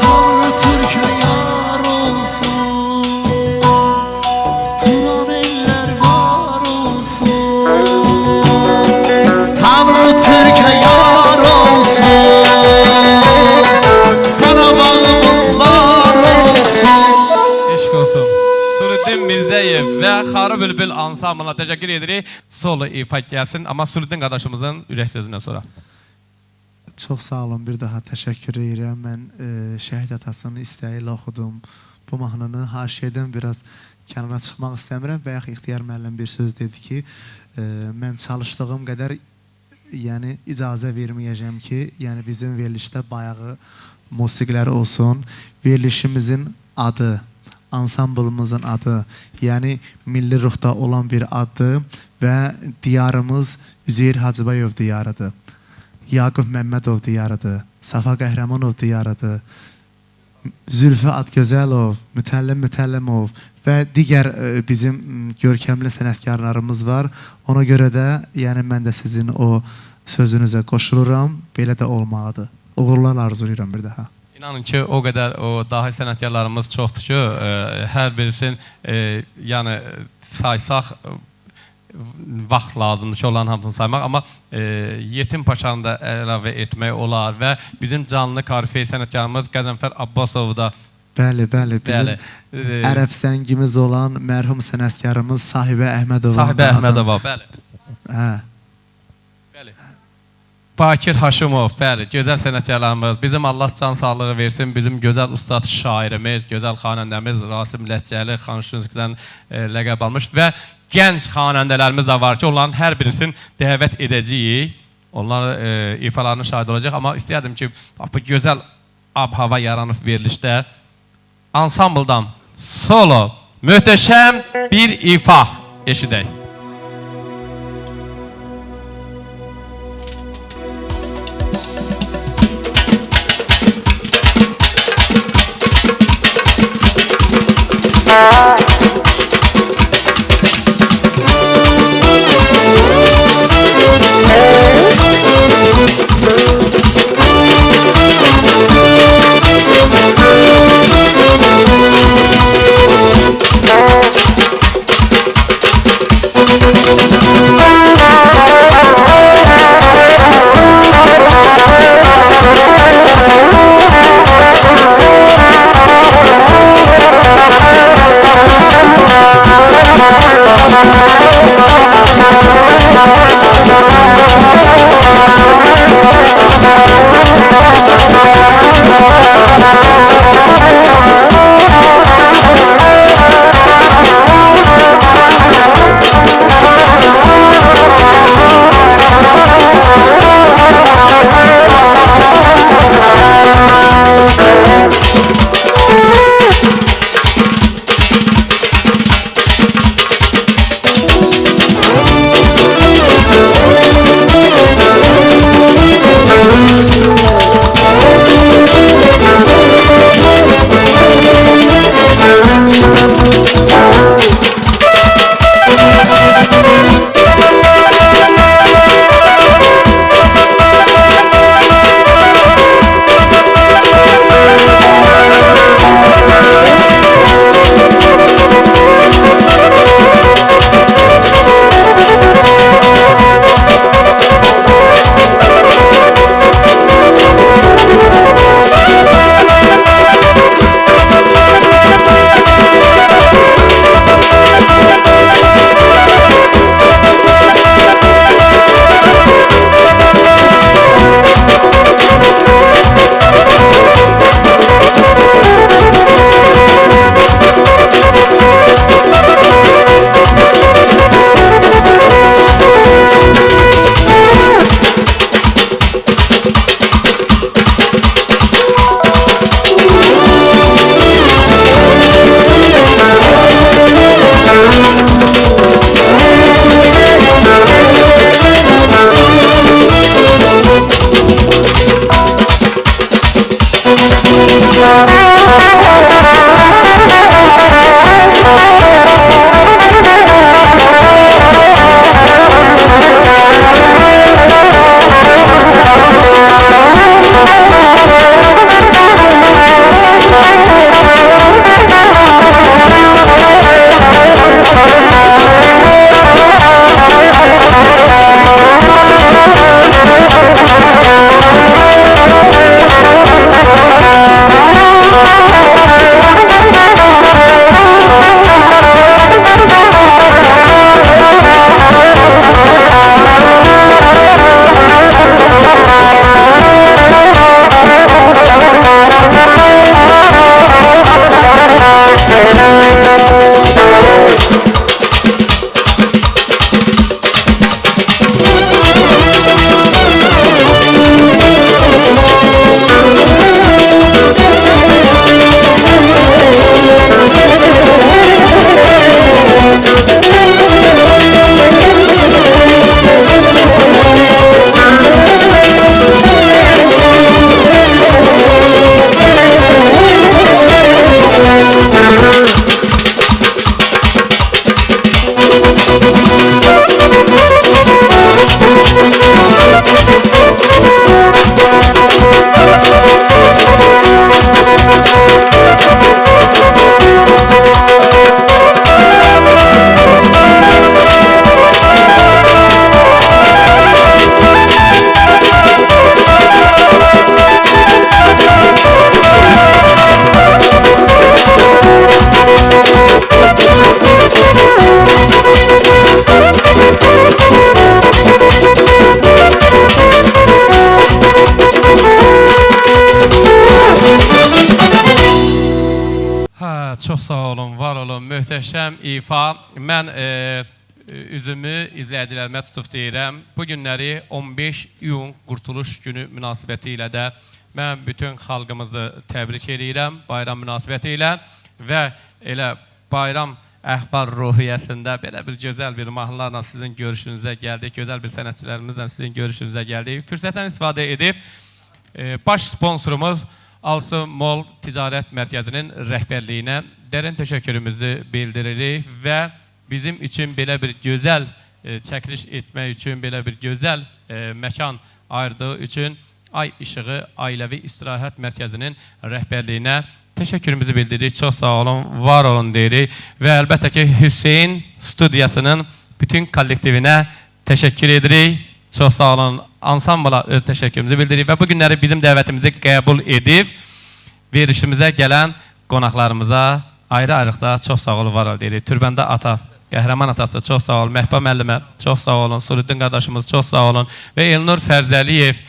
S7: Tanrı Türkiye yar olsun. Turan eller var olsun. Tanrı Türkiye yar olsun. Karabağımız var olsun.
S3: Eşq olsun. Suluddin Mirzəyev və Xarı Bülbül ansamblına təşəkkür edirik. Solo ifa gəlsin, amma Suluddin qardaşımızın ürək sözündən sonra.
S6: Çox sağ olun, bir daha təşəkkür edirəm. Mən şəhid atasının istəyi ilə oxudum. bu mahnını haşiyədən biraz kənara çıxmaq istəmirəm və yaxud İxtiyar müəllim bir söz dedi ki, mən çalışdığım qədər yəni icazə verməyəcəm ki, yəni bizim verilişdə bayağı musiqiləri olsun. Verilişimizin adı, ansamblımızın adı, yəni milli ruhda olan bir addır və diyarımız Üzeyir Hacıbayov diyarıdır. Yaqub Məmmədov diyarıdır. Safa Qəhrəmanov diyarıdır. Zülfü Adgözəlov, Mütəllim Mütəllimov və digər bizim görkəmli sənətkarlarımız var. Ona görə də yəni mən də sizin o sözünüzə qoşuluram. Belə də olmalıdır. Uğurlar arzulayıram bir daha.
S3: İnanın ki, o qədər o dahi sənətkarlarımız çoxdur ki, hər birisinin yəni saysaq vaxt lazımdır ki, onların hamısını saymaq, amma Yetim Paşanı da əlavə etmək olar və bizim canlı karifey sənətkarımız Qəzənfər Abbasov da
S6: Bəli, bizim ərəb səngimiz olan mərhum sənətkarımız Sahibə Əhmədova.
S3: Sahibə Əhmədova, bəli.
S6: Hə.
S3: Bəli. Bakir Haşimov, bəli, gözəl sənətkarlarımız. Bizim Allah can sağlığı versin, bizim gözəl ustad şairimiz, gözəl xanəndəmiz Rasim Ləhcəli Xanşunskidən ləqəb almış və gənc xanəndələrimiz də var ki, onların hər birisini dəvət edəcəyik. Onlar ifalarını şahid olacaq, amma istəyərdim ki, bu gözəl ab-hava yaranıb verilişdə ansambldan solo, möhtəşəm bir ifa eşidək. çox sağ olun, var olun, möhtəşəm ifa. Mən üzümü izləyicilərimə tutub deyirəm. Bu günləri 15 iyun Qurtuluş günü münasibəti ilə də mən bütün xalqımızı təbrik edirəm bayram münasibəti ilə və elə bayram əhval ruhiyyəsində belə bir gözəl bir mahnılarla sizin görüşünüzə gəldik, gözəl bir sənətçilərimizlə sizin görüşünüzə gəldik. Fürsətdən istifadə edib baş sponsorumuz Alsı Mol Ticarət Mərkəzinin rəhbərliyinə dərin təşəkkürümüzü bildiririk və bizim üçün belə bir gözəl çəkiliş etmək üçün, belə bir gözəl məkan ayırdığı üçün Ay İşığı Ailəvi İstirahət Mərkəzinin rəhbərliyinə təşəkkürümüzü bildiririk. Çox sağ olun, var olun deyirik və əlbəttə ki Hüseyin studiyasının bütün kollektivinə təşəkkür edirik. Çox sağ olun, ansambla öz təşəkkürümüzü bildiririk və bu günləri bizim dəvətimizi qəbul edib verilişimizə gələn qonaqlarımıza ayrı-ayrıqda çox sağ olun, var olun deyirik. Türbəndə ata, Qəhrəman atası çox sağ olun, Məhbə müəllimə çox sağ olun, Suriddin qardaşımız çox sağ olun və Elnur Fərzəliyev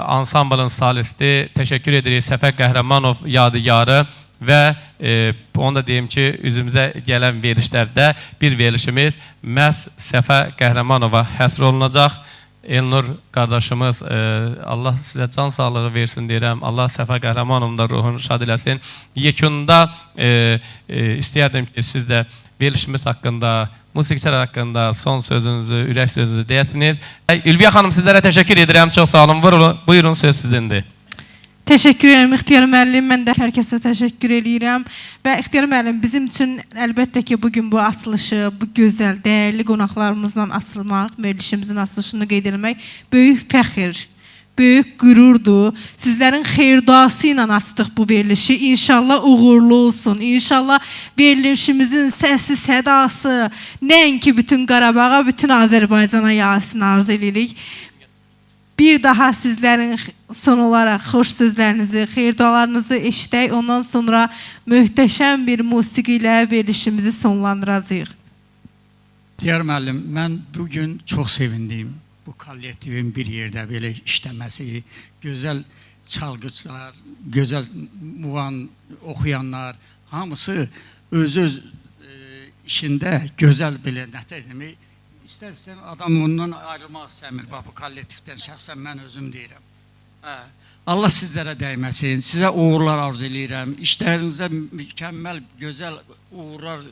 S3: ansamblın solisti, təşəkkür edirik Səfər Qəhrəmanov yadigarı və onu da deyim ki, üzümüzə gələn verilişlərdə bir verilişimiz məhz Səfər Qəhrəmanova həsr olunacaq. Elnur qardaşımız, Allah sizə can sağlığı versin deyirəm, Allah Səfər Qəhrəmanovun da ruhunu şad eləsin. Yekunda istəyərdim ki, siz də verilişimiz haqqında, musiqiçilər haqqında son sözünüzü, ürək sözünüzü deyəsiniz. Ülviyə xanım, sizlərə təşəkkür edirəm, çox sağ olun, buyurun söz sizindir.
S2: Təşəkkür edirəm İxtiyar müəllim, mən də hər kəsə təşəkkür edirəm və İxtiyar müəllim bizim üçün əlbəttə ki bugün bu açılışı, bu gözəl, dəyərli qonaqlarımızla açılmaq, verilişimizin açılışını qeyd etmək böyük fəxir, böyük qürurdur. Sizlərin xeyir-duası ilə açdıq bu verilişi. İnşallah uğurlu olsun. İnşallah verilişimizin səsi, sədası nəinki bütün Qarabağa, bütün Azərbaycana yayılsın arzu edirik. Bir daha sizlərin son olaraq xoş sözlərinizi, xeyir-dualarınızı eşidək. Ondan sonra möhtəşəm bir musiqi ilə verilişimizi sonlandıracağıq.
S4: Diyar müəllim, mən bugün çox sevindim. Bu kollektivin bir yerdə belə işləməsi, gözəl çalgıçlar, gözəl muğam oxuyanlar, hamısı öz işində gözəl belə nətəcəmi İstər-istər adam ondan ayrılmaq istəmir. Bax, bu kollektivdən şəxsən mən özüm deyirəm. Allah sizlərə dəyməsin, sizə uğurlar arzu edirəm. İşlərinizə mükəmməl, gözəl uğurlar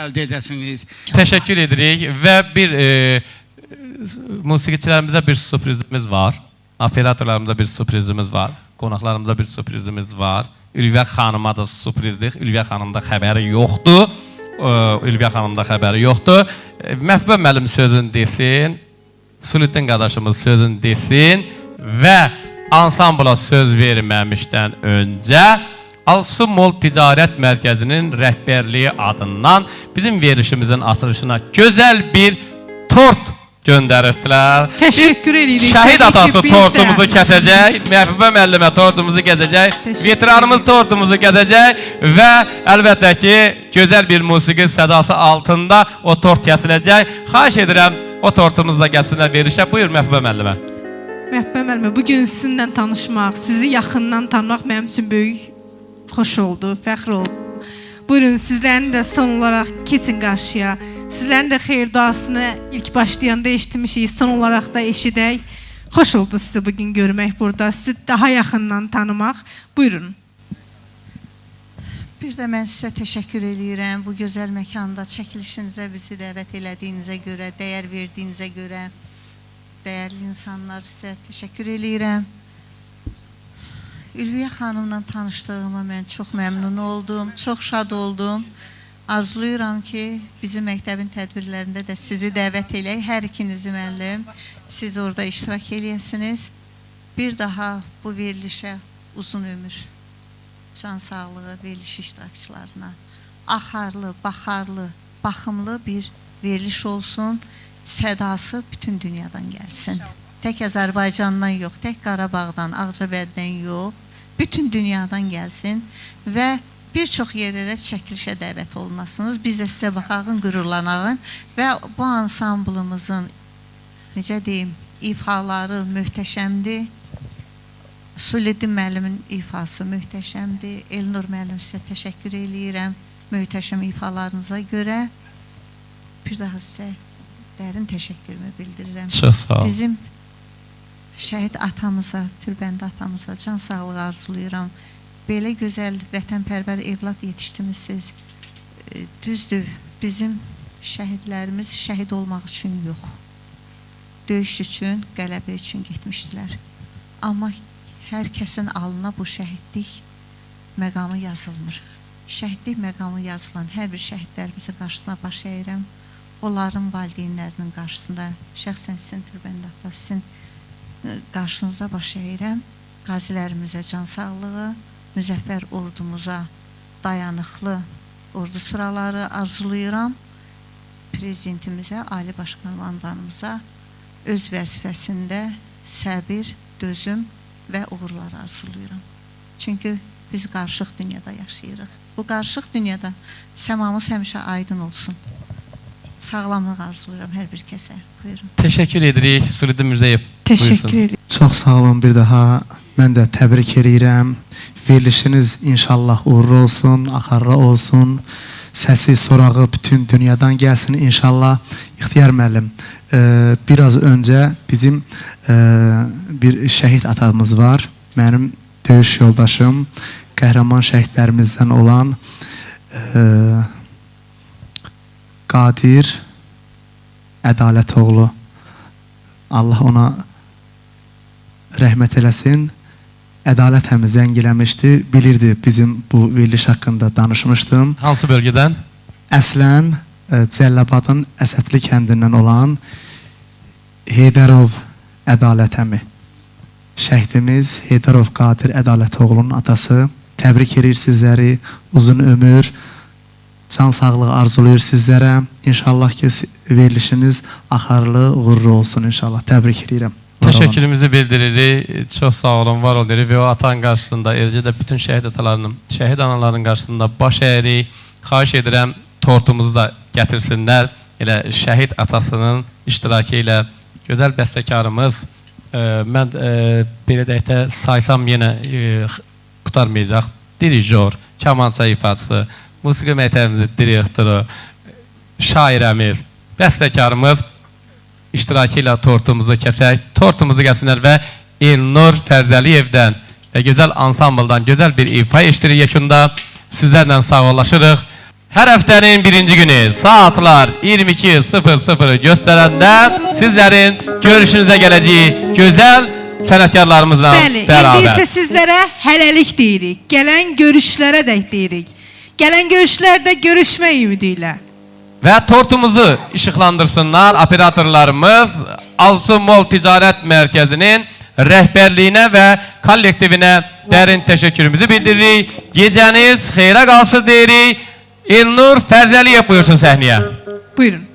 S4: əldə edəsiniz.
S3: Təşəkkür edirik və bir musiqiçilərimizə bir sürprizimiz var. Operatorlarımıza bir sürprizimiz var. Qonaqlarımıza bir sürprizimiz var. Ülviyə xanıma da sürprizdir. Ülviyə xanımda xəbəri yoxdur. Ülviyə xanımda xəbəri yoxdur. Məhbə müəllim sözünü desin, Suriddin qardaşımız sözünü desin və ansambla söz verməmişdən öncə Alsı Mol Ticarət Mərkəzinin rəhbərliyi adından bizim verilişimizin açılışına gözəl bir tort göndərirdilər.
S2: Təşəkkür edirik.
S3: Şəhid atası tortumuzu kəsəcək, Məhbubə müəllimə tortumuzu gəzəcək, veteranımız tortumuzu gəzəcək və əlbəttə ki, gözəl bir musiqi sədası altında o tort kəsiləcək. Xahiş edirəm, o tortumuzla gəlsinlər verilişə. Buyur Məhbubə müəllimə.
S2: Məhbubə müəllimə, bugün sizinlə tanışmaq, sizi yaxından tanımaq mənim üçün böyük xoş oldu, fəxr oldu. Buyurun, sizlərin də son olaraq keçin qarşıya. Sizlərin də xeyir-duasını ilk başlayanda eşitmişik, son olaraq da eşidək. Xoş oldu sizi bugün görmək burada, sizi daha yaxından tanımaq. Buyurun.
S5: Bir də mən sizə təşəkkür edirəm. Bu gözəl məkanda çəkilişinizə bizi dəvət elədiyinizə görə, dəyər verdiyinizə görə, dəyərli insanlar sizə təşəkkür edirəm. Ülviyə xanımla tanışdığıma mən çox məmnun oldum, çox şad oldum. Arzuluyuram ki, bizim məktəbin tədbirlərində də sizi dəvət eləyək, hər ikinizi müəllim, siz orada iştirak eləyəsiniz. Bir daha bu verilişə uzun ömür, can sağlığı veriliş iştirakçılarına, axarlı, baxarlı, baxımlı bir veriliş olsun, sədası bütün dünyadan gəlsin. Tək Azərbaycandan yox, tək Qarabağdan, Ağcabəddən yox, bütün dünyadan gəlsin və bir çox yerlərə çəkilişə dəvət olunasınız. Biz də sizə baxağın, qürurlanağın və bu ansamblımızın, necə deyim, ifaları möhtəşəmdir. Suledin müəllimin ifası möhtəşəmdir. Elnur müəllim sizə təşəkkür eləyirəm möhtəşəm ifalarınıza görə. Bir daha sizə dərin təşəkkürümü bildirirəm.
S3: Çox sağ ol.
S5: Bizim şəhid atamıza, Türbəndə atamıza can sağlığı arzulayıram. Belə gözəl vətənpərvər evlad yetişdirmisiniz. Düzdür, bizim şəhidlərimiz şəhid olmaq üçün yox. Döyüş üçün, qələbə üçün getmişdilər. Amma hər kəsin alına bu şəhidlik məqamı yazılmır. Şəhidlik məqamı yazılan hər bir şəhidlərimizin qarşısına baş əyirəm. Onların valideynlərinin qarşısında, şəxsən sizin Türbəndə ata, sizin qarşınıza baş əyirəm. Qazilərimizə can sağlığı, müzəffər ordumuza dayanıqlı ordu sıraları arzulayıram. Prezidentimizə, Ali Baş Komandanımıza öz vəzifəsində səbir, dözüm və uğurlar arzulayıram. Çünki biz qarışıq dünyada yaşayırıq. Bu qarışıq dünyada səmamız həmişə aydın olsun. Sağlamlıq arzulayıram hər bir kəsə. Buyurun.
S3: Təşəkkür edirik Suledin Mirzəyev.
S2: Təşəkkür ederim.
S6: Çox sağ olun bir daha. Mən də təbrik edirəm. Verilişiniz inşallah uğurlu olsun, axarlı olsun. Səsi, sorağı bütün dünyadan gəlsin inşallah. İxtiyar müəllim, biraz öncə bizim bir şəhid atamız var. Mənim döyüş yoldaşım, qəhrəman şəhidlərimizdən olan Qadir Ədalətoğlu. Allah ona rəhmət eləsin. Ədalət həmi zəng eləmişdi, bilirdi bizim bu veriliş haqqında danışmışdım.
S3: Hansı bölgədən?
S6: Əslən Cəllabadın Əsədli kəndindən olan Heydərov Ədalət həmi. Şəhidimiz Heydərov Qadir Ədalətoğlunun atası. Təbrik edir sizləri, uzun ömür, can sağlığı arzulayır sizlərə. İnşallah ki verilişiniz axarlı, uğurlu olsun inşallah. Təbrik edirəm.
S3: Təşəkkürümüzü bildiririk. Çox sağ olun, var ol deyirik və o atan qarşısında, eləcə də bütün şəhid atalarının, şəhid anaların qarşısında baş əyirik. Xahiş edirəm, tortumuzu da gətirsinlər. Elə şəhid atasının iştirakı ilə gözəl bəstəkarımız, mən belə deyək də saysam yenə qutarmayacaq. Dirijor, kamança ifaçısı, musiqi məktəbimizin direktoru, şairəmiz, bəstəkarımız iştirakı ilə tortumuzu kəsək, tortumuzu kəsinlər və Elnur Fərzəliyevdən və gözəl ansambldan gözəl bir ifa eşdirik yekunda. Sizlərlə sağollaşırıq. Hər həftənin birinci günü saatlar 22:00 göstərəndə sizlərin görüşünüzə gələcəyi gözəl sənətkarlarımızla
S2: Bəli,
S3: bərabər.
S2: indi isə sizlərə hələlik deyirik. Gələn görüşlərə dək deyirik. Gələn görüşlərdə görüşmək ümidi ilə.
S3: Və tortumuzu işıqlandırsınlar operatorlarımız Alsu Mol Ticarət Mərkəzinin rəhbərliyinə və kollektivinə dərin təşəkkürümüzü bildiririk. Gecəniz xeyrə qalsın deyirik. Elnur Fərzəliyev buyursun səhnəyə.
S2: Buyurun.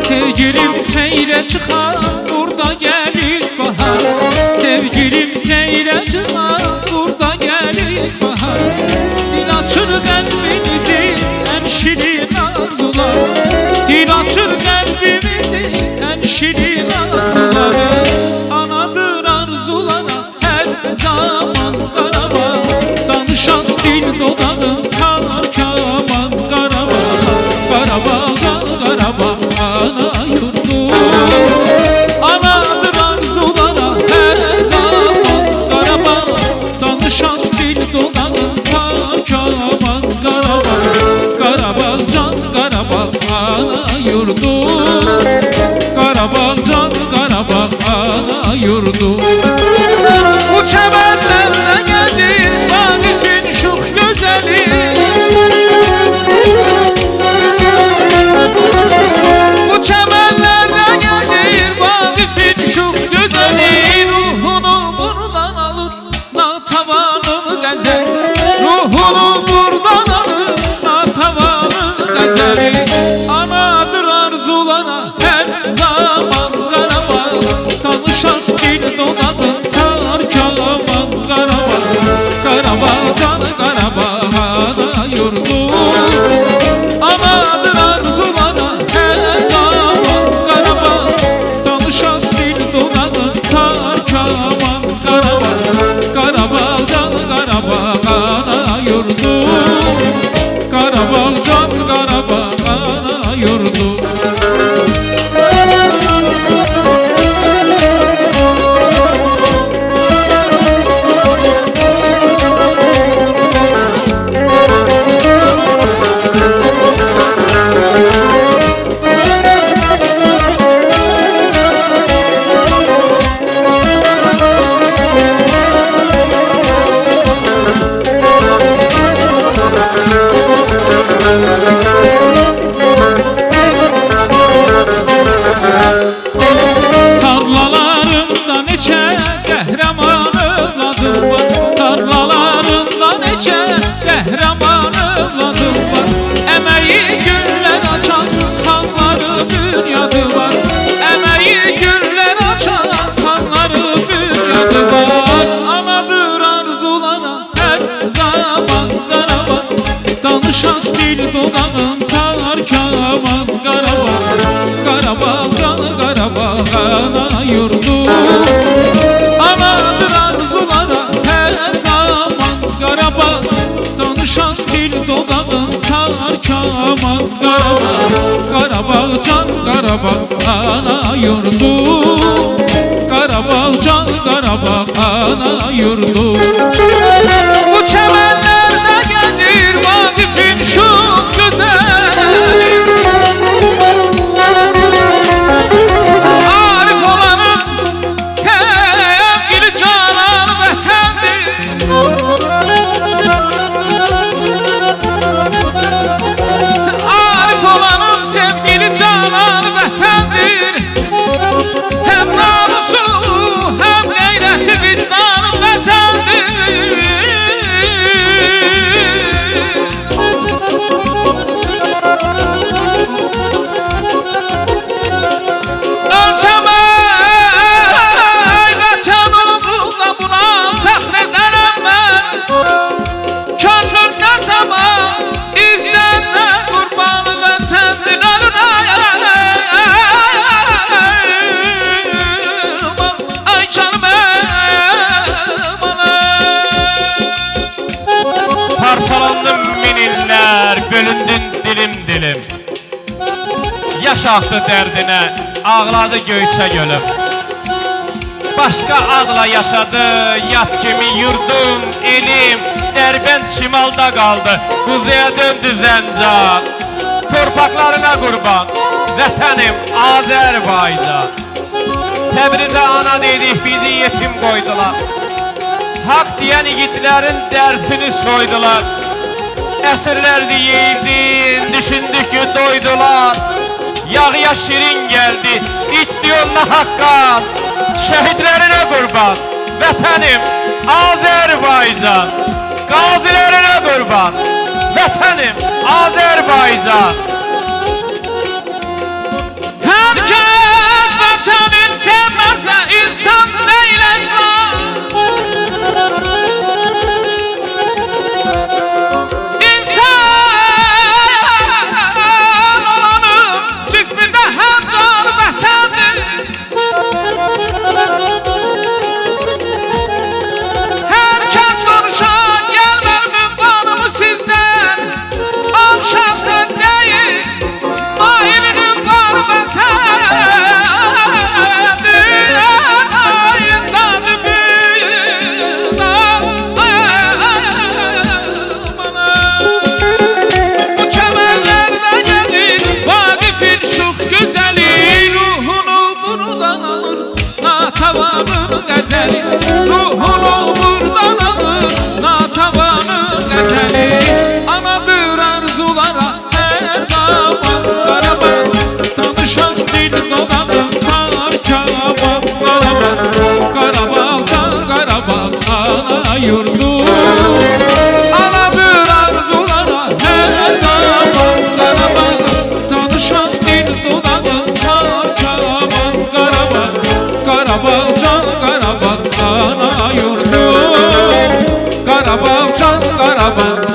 S8: Sevgilim seyre çıkar, burada gelir bahar. Sevgilim seyre çıkar, burada gelir bahar. Dil açır kalbimizi en şirin arzular. Dil açır kalbimizi en şirin arzuları. Anadır arzulara her zaman karama. Danışan dil dodağın kar kaman karama. Karama, karama. Ana yurdu, anadır arzulara her zaman Karabağ, danışan dil dodağın kaman Karabağ, Karabağ can Karabağ, ana yurdu Karabağ can Karabağ, ana yurdu. Bu çemenlerle gelir Vanif'in şuh gözeli. ana yurdum. Qarabağ can Qarabağ ana yurdum. Bu çəmənlərdə gəzir Vaqifin şux gözəli. Arif olanın sevgili canan vətəndir. Arif olanın sevgili canan vətəndir. Hem namusu hem gayreti vicdanı vətəndir. Ölçəməy vətən uğrunda buna fəxr edərəm mən. Könlün nə zaman izlərdə qurbanı vətəndir. Ay canım
S3: Parçalandım min illər, bölündün dilim dilim. Yaş aktı dərdinə, ağladı Göyçə gölüm. Başka adla yaşadı, yat kimi yurdum, elim. Dərbənd şimalda qaldı, kuzeye döndü Zəncan. Torpaqlarına qurban, vətənim Azərbaycan. Təbrizə ana dedik, bizi yetim qoydular. Hak diyen yiğitlerin dersini soydular. Esirlerdi yiğidin, düşündük ki doydular. Yağya şirin geldi, içti onunla hakkan. Şehitlerine kurban, vətənim Azerbaycan. Gazilerine kurban, vətənim Azerbaycan.
S8: Herkes vətənin sevməsə insan deyil əsla. İnsan olanın cismində həm can vətəndir. Herkes konuşan gəlmər ünvanımı sizdən. Al şəxsən deyil, mailin ünvanı vətəndir. Ayındadır bir dağ. Bu çəmənlərdə gəzir Vaqifin şux gözəli. Ruhunu buradan alır Natavanın qəzəli. Ruhunu buradan alır Natavanın qəzəli. Anadır arzulara her zaman Qarabağ. Danışan dil dodağın Tarkaban Qarabağ. Qarabağ can Qarabağ ana yurdum. Anadır arzulara her zaman Qarabağ. Danışan dil dodağın Tarkaban Qarabağ. Qarabağ can Qarabağ ana yurdum. Qarabağ can Qarabağ